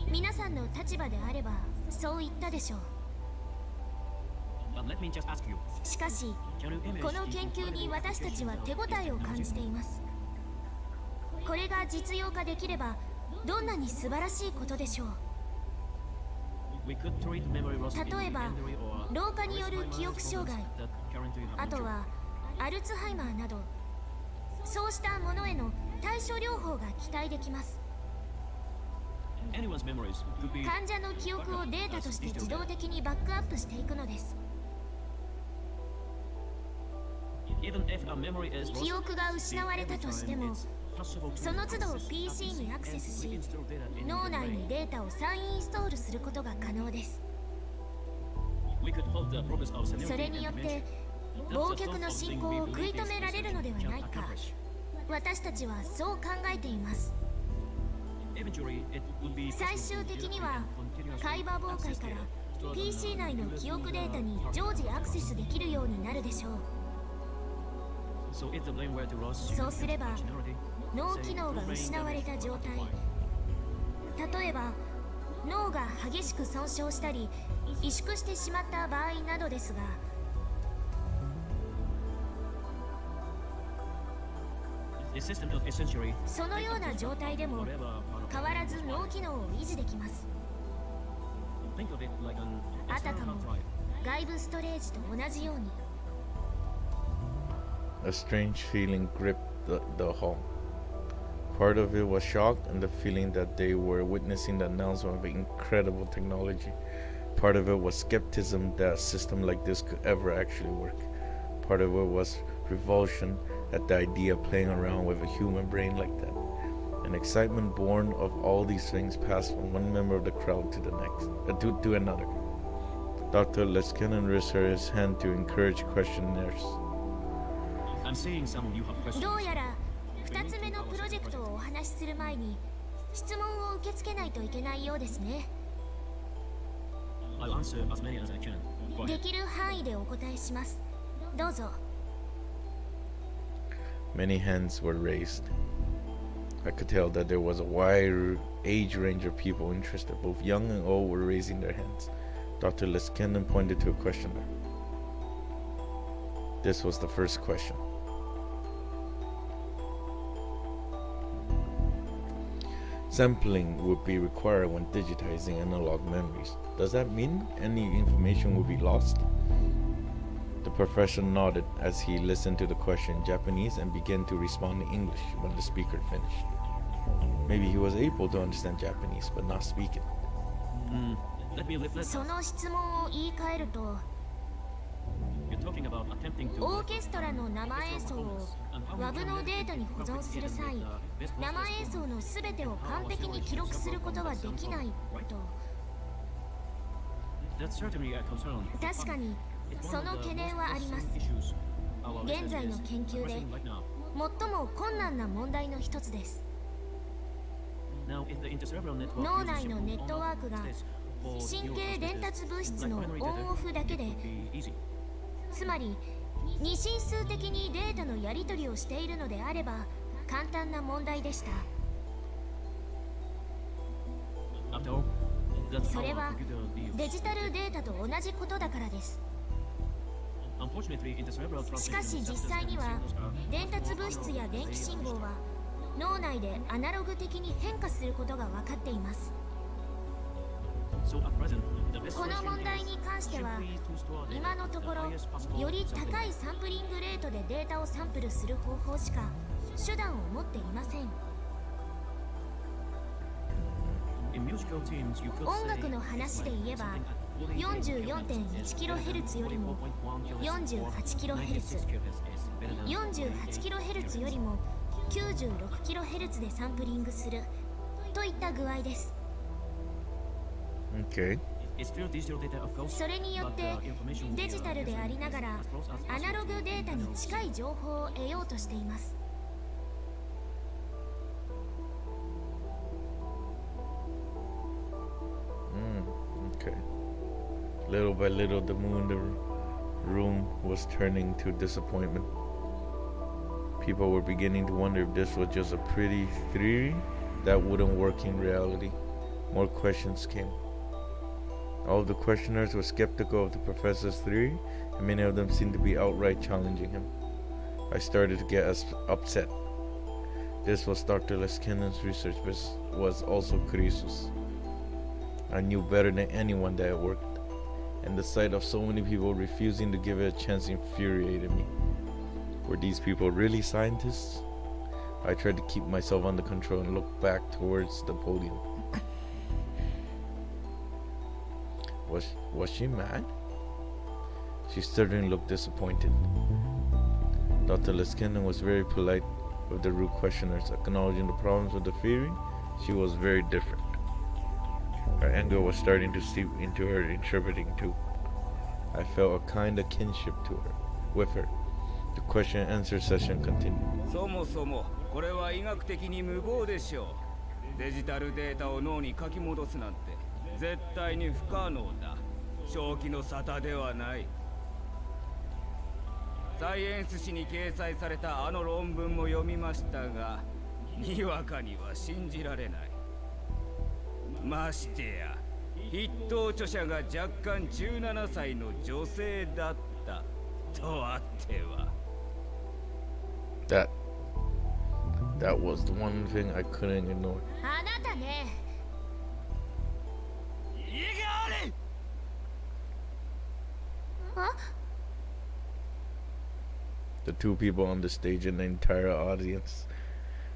皆さんの立場であればそう言ったでしょう。 But let me just ask you. しかし Can you imagine この研究に私たちは手応えを感じています。これが実用化できればどんなに素晴らしいことでしょう。 We could treat memory loss in 例えば secondary or 老化による記憶障害、 that currently have あと injured. はアルツハイマーなどそうしたものへの対処療法が期待できます。 Anyone's memories could be 患者の記憶をデータとして自動的にバックアップしていくのです。 even if a memory is 記 lost. 憶が失われたとしてもその都度 PC にアクセスし脳内にデータを再インストールすることが可能です。それによって忘却の進行を食い止められるのではないか。私たちはそう考えています。最終的には会話妨害から PC 内の記憶データに常時アクセスできるようになるでしょう。そうすれば脳機能が失われた状態、例えば脳が激しく損傷したり萎縮してしまった場合などですが、そのような状態でも変わらず脳機能を維持できます。あたかも外部ストレージと同じように。 A strange feeling gripped the hall. Part of it was shock and the feeling that they were witnessing the announcement of incredible technology. Part of it was skepticism that a system like this could ever actually work. Part of it was revulsion at the idea of playing around with a human brain like that. An excitement born of all these things passed from one member of the crowd to the next, to another. Dr. Leskinen raised his hand to encourage questionnaires. どうやら2つ目のプロジェクトをお話しする前に質問を受け付けないといけないようですね。できる範囲でお答えします。どうぞ。 Many hands were raised. I could tell that there was a wide age range of people interested. Both young and old were raising their hands. Dr. Leskinen pointed to a questionnaire. This was the first question. Sampling would be required when digitizing analog memories. Does that mean any information will be lost? The professor nodded as he listened to the question in Japanese and began to respond in English when the speaker finished. Maybe he was able to understand Japanese but not speak it. その質問を言い換えると、オーケストラの生演奏を WAV のデータに保存する際、生演奏のすべてを完璧に記録することはできないと。確かにその懸念はあります。現在の研究で最も困難な問題の一つです。脳内のネットワークが神経伝達物質のオンオフだけで、つまり二進数的にデータのやり取りをしているのであれば簡単な問題でした。それはデジタルデータと同じことだからです。しかし実際には伝達物質や電気信号は脳内でアナログ的に変化することが分かっています。この問題に関しては今のところより高いサンプリングレートでデータをサンプルする方法しか手段を持っていません。音楽の話で言えば 44.1kHz よりも 48kHz、 48kHz よりも 96kHz でサンプリングするといった具合です。Okay. It's still digital data, of course. それによって but, information デジタルでありながら as close as アナログ possible データに近い情報を得ようとしています。 Okay. Little by little, the moon in the room was turning to disappointment. People were beginning to wonder if this was just a pretty theory that wouldn't work in reality. More questions came. All of the questioners were skeptical of the professor's theory, and many of them seemed to be outright challenging him. I started to get upset. This was Dr. Leskinen's research, but was also Kurisu's. I knew better than anyone that it worked, and the sight of so many people refusing to give it a chance infuriated me. Were these people really scientists? I tried to keep myself under control and looked back towards the podium. Was she mad? She certainly looked disappointed. Dr. Leskinen was very polite with the rude questioners, acknowledging the problems with the theory. She was very different. Her anger was starting to seep into her interpreting too. I felt a kind of kinship with her. The question and answer session continued. そもそもこれは医学的に無謀でしょう。デジタルデータを脳に書き戻すなんて絶対に不可能だ。正気の沙汰ではない。サイエンス誌に掲載されたあの論文も読みましたが、にわかには信じられない。ましてや筆頭著者が若干17歳の女性だったとあっては。That was the one thing I couldn't ignore. あなたね。あ？ The two people on the stage and the entire audience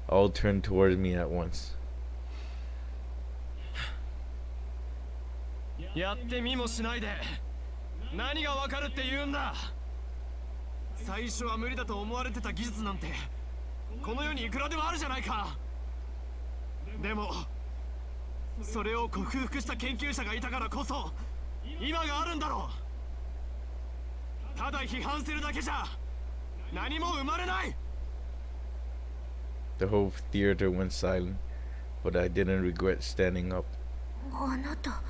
all turned towards me at once. やってみもしないで何がわかるって言うんだ。最初は無理だと思われてた技術なんてこの世にいくらでもあるじゃないか。でもそれを克服した研究者がいたからこそ今があるんだろう。ただ批判するだけじゃ何も生まれない。 The whole theater went silent, but I didn't regret standing up. あなた。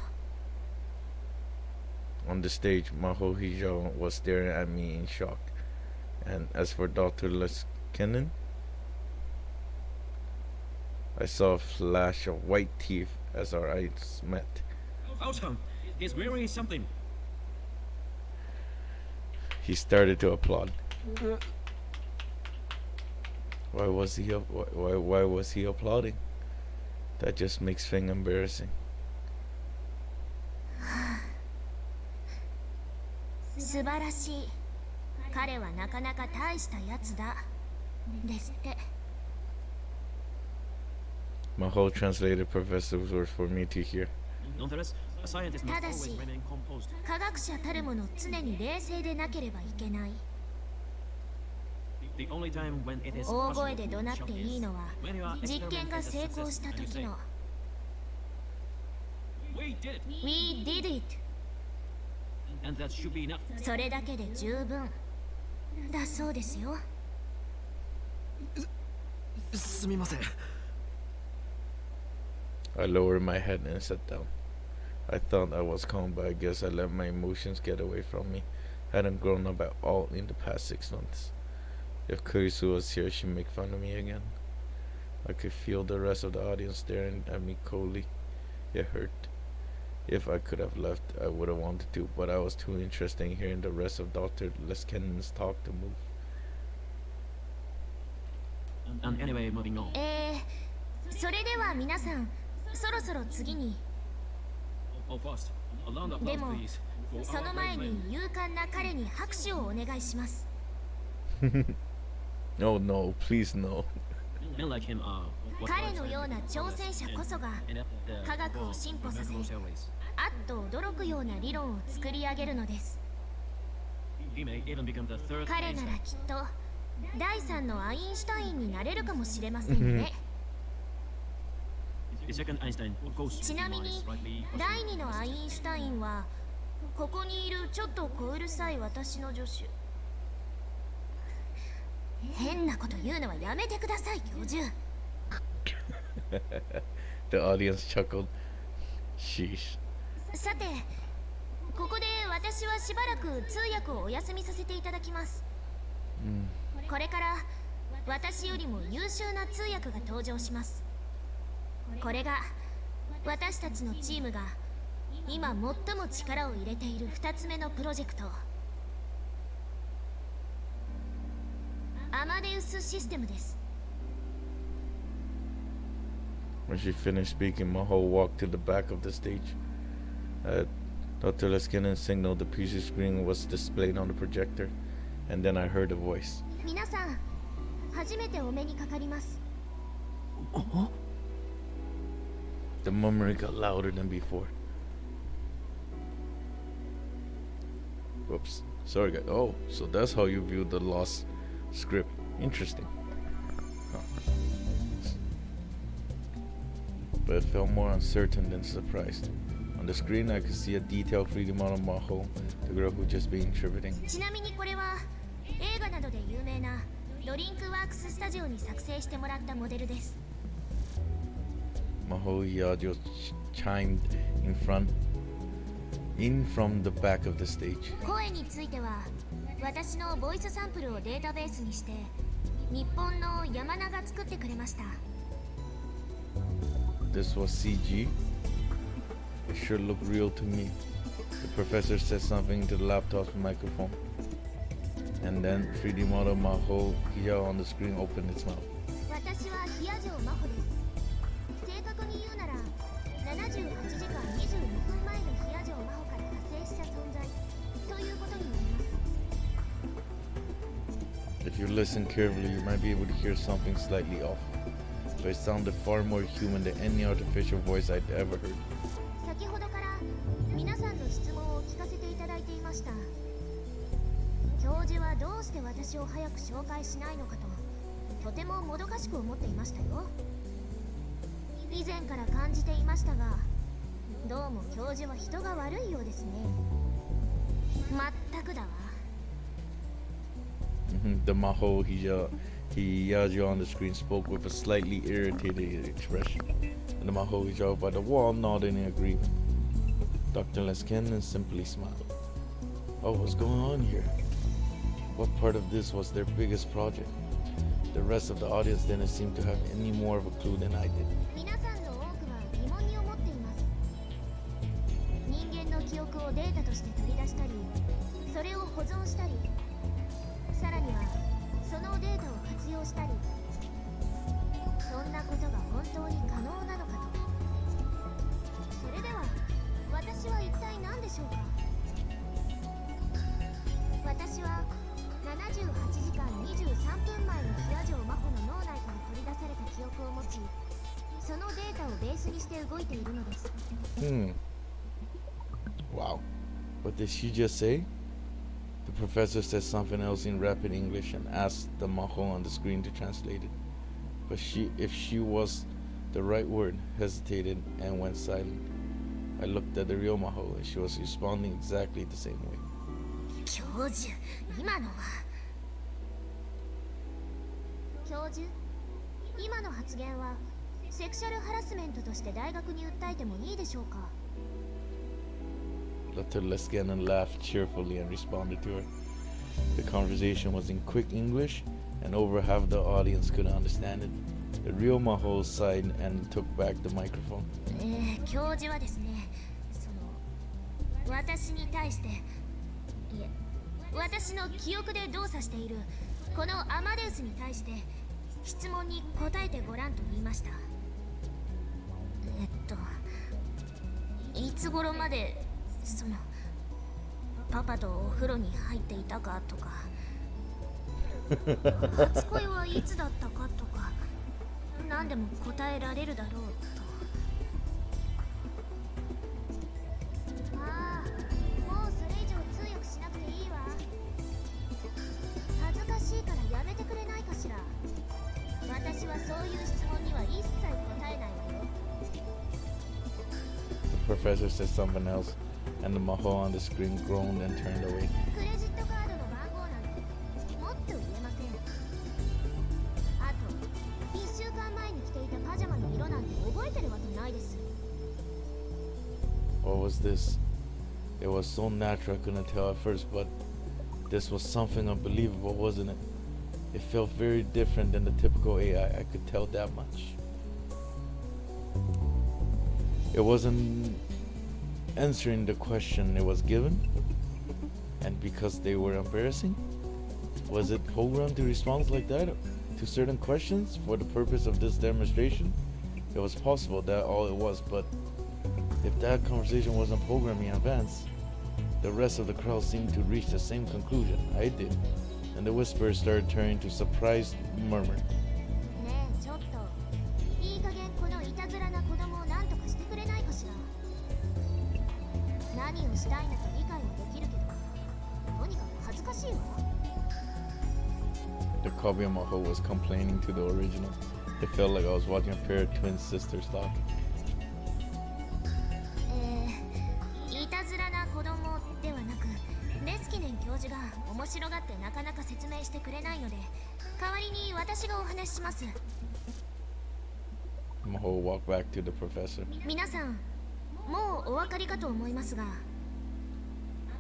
On the stage, Maho Hijau was staring at me in shock. And as for Dr. Leskinen, I saw a flash of white teeth as our eyes met. Awesome. It's really something. He started to applaud. Why was he applauding? That just makes things embarrassing. 素晴らしい。彼はなかなか大したやつだ。ですって。 Maho translated Professor's words for me to hear. Nonetheless, a scientist must ただ always し remain composed. 科学者たるもの常に冷静でなければいけない。 The only time when it is 大 possible 声で to 怒鳴って shout いい is のは when your 実験 experiment が is a 成功 success した and you 時 say, の We did it, We did it and that should be enough. それだけで十分だそうですよ。すみません。 I lowered my head and sat down. I thought I was calm, but I guess I let my emotions get away from me. I hadn't grown up at all in the past 6 months. If Kurisu was here, she'd make fun of me again. I could feel the rest of the audience staring at me coldly. It hurt. If I could have left, I would have wanted to, but I was too interested in hearing the rest of Dr. Leskinen's talk to move. And anyway, moving on. それでは皆さん、そろそろ次に。 Oh, first, a round of で applause, も please. For そ our の前 brave に men. 勇敢な彼に拍手をお願いします。 Oh no, please no. Men like him are what 彼 drives のような挑戦者こそが and up the 科学を進歩させ、 professional salaries. あっと驚くような理論を作り上げるのです。 He may even become the third 彼なら Einstein. きっと第3のアインシュタインになれるかもしれませんね。The second Einstein, of course. ちなみに Slightly 第2のアインシュタインはここにいるちょっと小うるさい私の助手。変なこと言うのはやめてください、教授。The audience chuckled. Sheesh. さて、ここで私はしばらく通訳をお休みさせていただきます。これから私よりも優秀な通訳が登場します。これが私たちのチームが今最も力を入れている2つ目のプロジェクト、アマデウスシステムです。 When she finished speaking, Maho walked to the back of the stage. Dr. Leskinen signaled the PC screen was displayed on the projector, and then I heard a voice. 皆さん、初めてお目にかかります。 The murmuring got louder than before. Whoops. Sorry, guys. Oh, so that's how you viewed the lost script. Interesting. Huh. But it felt more uncertain than surprised. On the screen, I could see a detailed 3D model of Maho, the girl who just been tributing. ちなみにこれは映画などで有名なドリンクワークススタジオに作成してもらったモデルです。 Maho Yajo chimed in from the back of the stage. 声については私のボイスサンプルをデータベースにして日本の山名が作ってくれました。 This was CG. It sure looked real to me. The professor said something to the laptop's microphone. And then 3D model Maho Hiya on the screen opened its mouth. 私はヒヤジョウマホです。正確に言うなら78時間22分前のヒヤジョウマホから派生した存在ということになります。 If you listen carefully, you might be able to hear something slightly off. But it sounded far more human than any artificial voice I'd ever heard. 先ほどから皆さんの質問を聞かせていただいていました。教授はどうして私を早く紹介しないのかとてももどかしく思っていましたよ。以前から感じていましたが、どうも教授は人が悪いようですね。まったくだわ。 The Maho Hiyajo on the screen spoke with a slightly irritated expression. And the Maho Hiyajo by the wall nodded in agreement. Dr. Leskinen simply smiled. Oh, what's going on here? What part of this was their biggest project? The rest of the audience didn't seem to have any more of a clue than I did. 皆さんの多くは疑問に思っています。人間の記憶をデータとして取り出したり、それを保存したり、さらにはそのデータを活用したり、そんなことが本当に可能なのかと。それでは私は一体何でしょうか。私は78時間23分前のヒヤジョウマホの脳内から取り出された記憶を持ち、そのデータをベースにして動いているのです。Wow. What did she just say? The professor said something else in rapid English and asked the Maho on the screen to translate it. But if she was the right word, hesitated and went silent. I looked at the real Maho and she was responding exactly the same way. 教授、今のは。教授、今の発言はセクシャルハラスメントとして大学に訴えてもいいでしょうか。 Dr. Leskinen laughed cheerfully and responded to her. The conversation was in quick English, and over half the audience could understand it. The real Maho sighed and took back the microphone. 教授はですね、私に対して、いえ、私の記憶で動作しているこのアマデウスに対して質問に答えてごらんと言いました。いつ頃までパパとお風呂に入っていたかとか初恋はいつだったかとか何でも答えられるだろうと。ああ、もうそれ以上通訳しなくていいわ。恥ずかしいからやめてくれないかしら。私はそういう質問には一切答えないわよ。professor said something else, and the Maho on the screen groaned and turned away. クレジットカードの番号なんてもっと言えません。あと1週間前に着ていたパジャマの色なんて覚えてるわけないです。 What was this? It was so natural I couldn't tell at first, but this was something unbelievable, wasn't it? It felt very different than the typical AI, I could tell that much. It wasn't answering the question it was given, and because they were embarrassing? Was it programmed to respond like that to certain questions for the purpose of this demonstration? It was possible that all it was, but if that conversation wasn't programmed in advance, the rest of the crowd seemed to reach the same conclusion I did, and the whispers started turning to surprised murmur. ねえちょっといい加減このいたずらな子供を何とかしてくれないかしら。何をしたいのか理解はできるけど、とにかく恥ずかしいわ。 The copy of Maho was complaining to the original. It felt like I was watching a pair of twin sisters talking. いたずらな子供ではなく、レスキネン教授が面白がってなかなか説明してくれないので、代わりに私がお話しします。 Maho walked back to the professor. 皆さん、もうお分かりかと思いますが、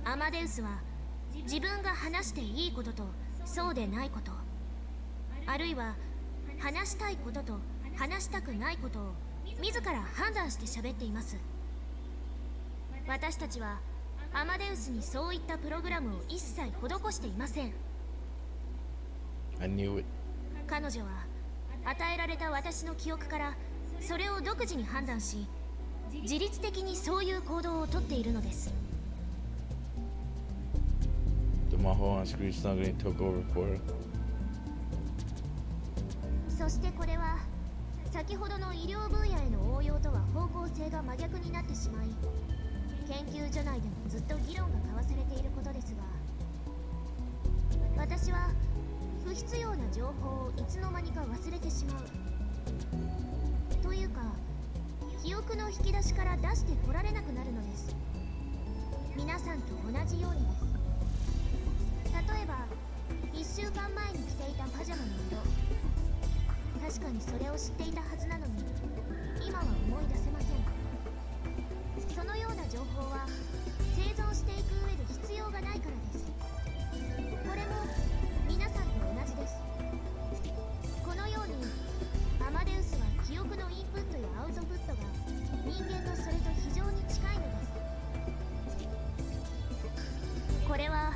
アマデウスは自分が話していいこととそうでないこと、あるいは話したいことと話したくないことを自ら判断して喋っています。私たちはアマデウスにそういったプログラムを一切施していません。 I knew it. 彼女は与えられた私の記憶からそれを独自に判断し、自律的にそういう行動をとっているのです。 The Maho on screen suddenly took over for her. そしてこれは先ほどの医療分野への応用とは方向性が真逆になってしまい、研究所内でもずっと議論が交わされていることですが、私は不必要な情報をいつの間にか忘れてしまうというか、記憶の引き出しから出してこられなくなるのです。皆さんと同じようにです。例えば1週間前に着ていたパジャマの色、確かにそれを知っていたはずなのに今は思い出せません。そのような情報は生存していく上で必要がないからです。これも皆さんと同じです。このようにアマデウスは記憶のインプットやアウトプットが人間のそれと非常に近いのです。これは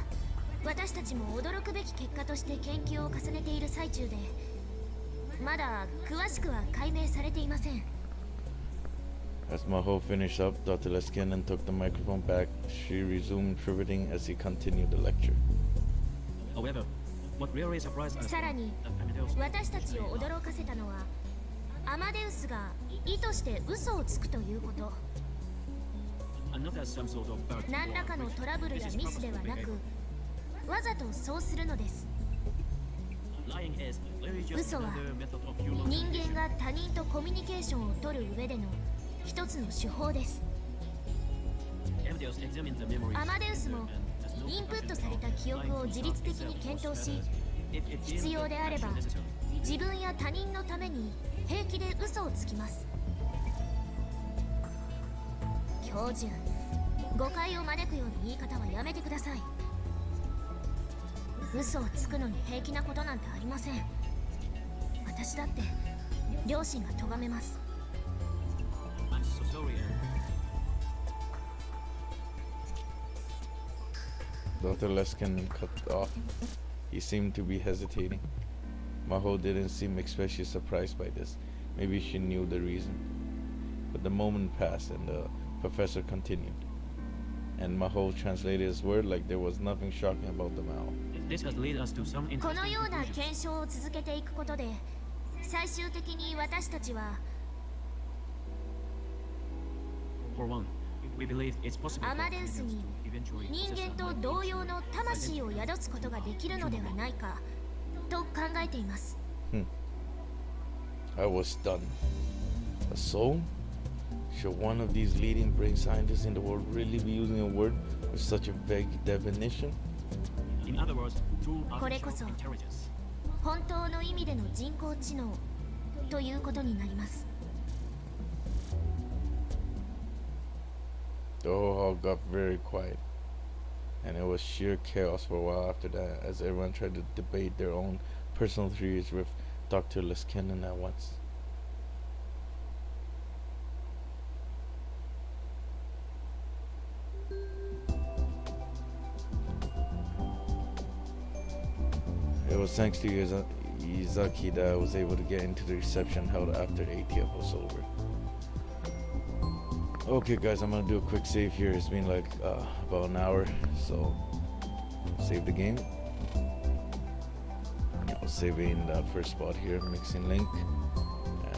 私たちも驚くべき結果として研究を重ねている最中で、まだ詳しくは解明されていません。 As Maho finished up, Dr. Leskinen took the microphone back. She resumed triveting as he continued the lecture. However, what really surprised us さらに Amadeus 私たちを驚かせたのは、アマデウスが意図して嘘をつくということ。 another some sort of bug 何らかのトラブルやミスではなく、わざとそうするのです。 lying is really just 嘘は another method of human 人間が他人とコミュニケーションを取る上での一つの手法です。 Amadeus examined the memories アマデウスも and has no インプットされた記憶を自律的に検討し、 if it 必要であれば deemed necessary. 自分や他人のために平気で嘘をつきます。教授、誤解を招くような言い方はやめてください。嘘をつくのに平気なことなんてありません。私だって両親が咎めます。 I'm so sorry Dr. Leskinen cut off. He seemed to be hesitating. Maho didn't seem especially surprised by this. Maybe she knew the reason. But the moment passed and the professor continued. And Maho translated his word like there was nothing shocking about the Mao. This has led us to some この interesting ような conclusions. 検証を続けていくことで、最終的に私たちは For one, we believe it's possible for アマデウス Amadeus に to eventually 人 possess 間 a と mind 同様の魂を宿すことができるのではないかと考えています。 I was stunned. A soul? Should one of these leading brain scientists in the world really be using a word with such a vague definition? In other words, true これこそ artificial intelligence. 本当の意味での人工知能ということになります。 The whole hall got very quiet, and it was sheer chaos for a while after that, as everyone tried to debate their own personal theories with Dr. Liskinen at once. It was thanks to Izaki that I was able to get into the reception held after the ATF was over. Okay guys, I'm gonna do a quick save here. It's been like about an hour, so save the game. I'll save it in the first spot here, mixing link,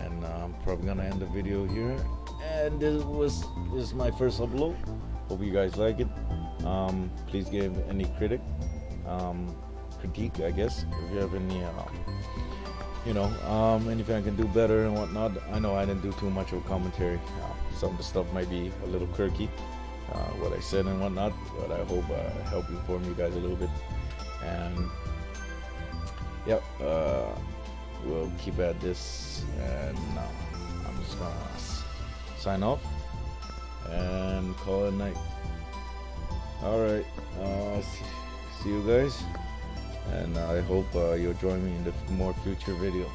and I'm probably gonna end the video here. And this is my first upload. Hope you guys like it. Please give any critique, I guess, if you have any anything I can do better and whatnot. I know I didn't do too much of a commentary. Some of the stuff might be a little quirky, what I said and whatnot, but I hope I help inform you guys a little bit. And yep, we'll keep at this, and I'm just gonna sign off and call it a night. Alright, see you guys, and I hope you'll join me in the more future video.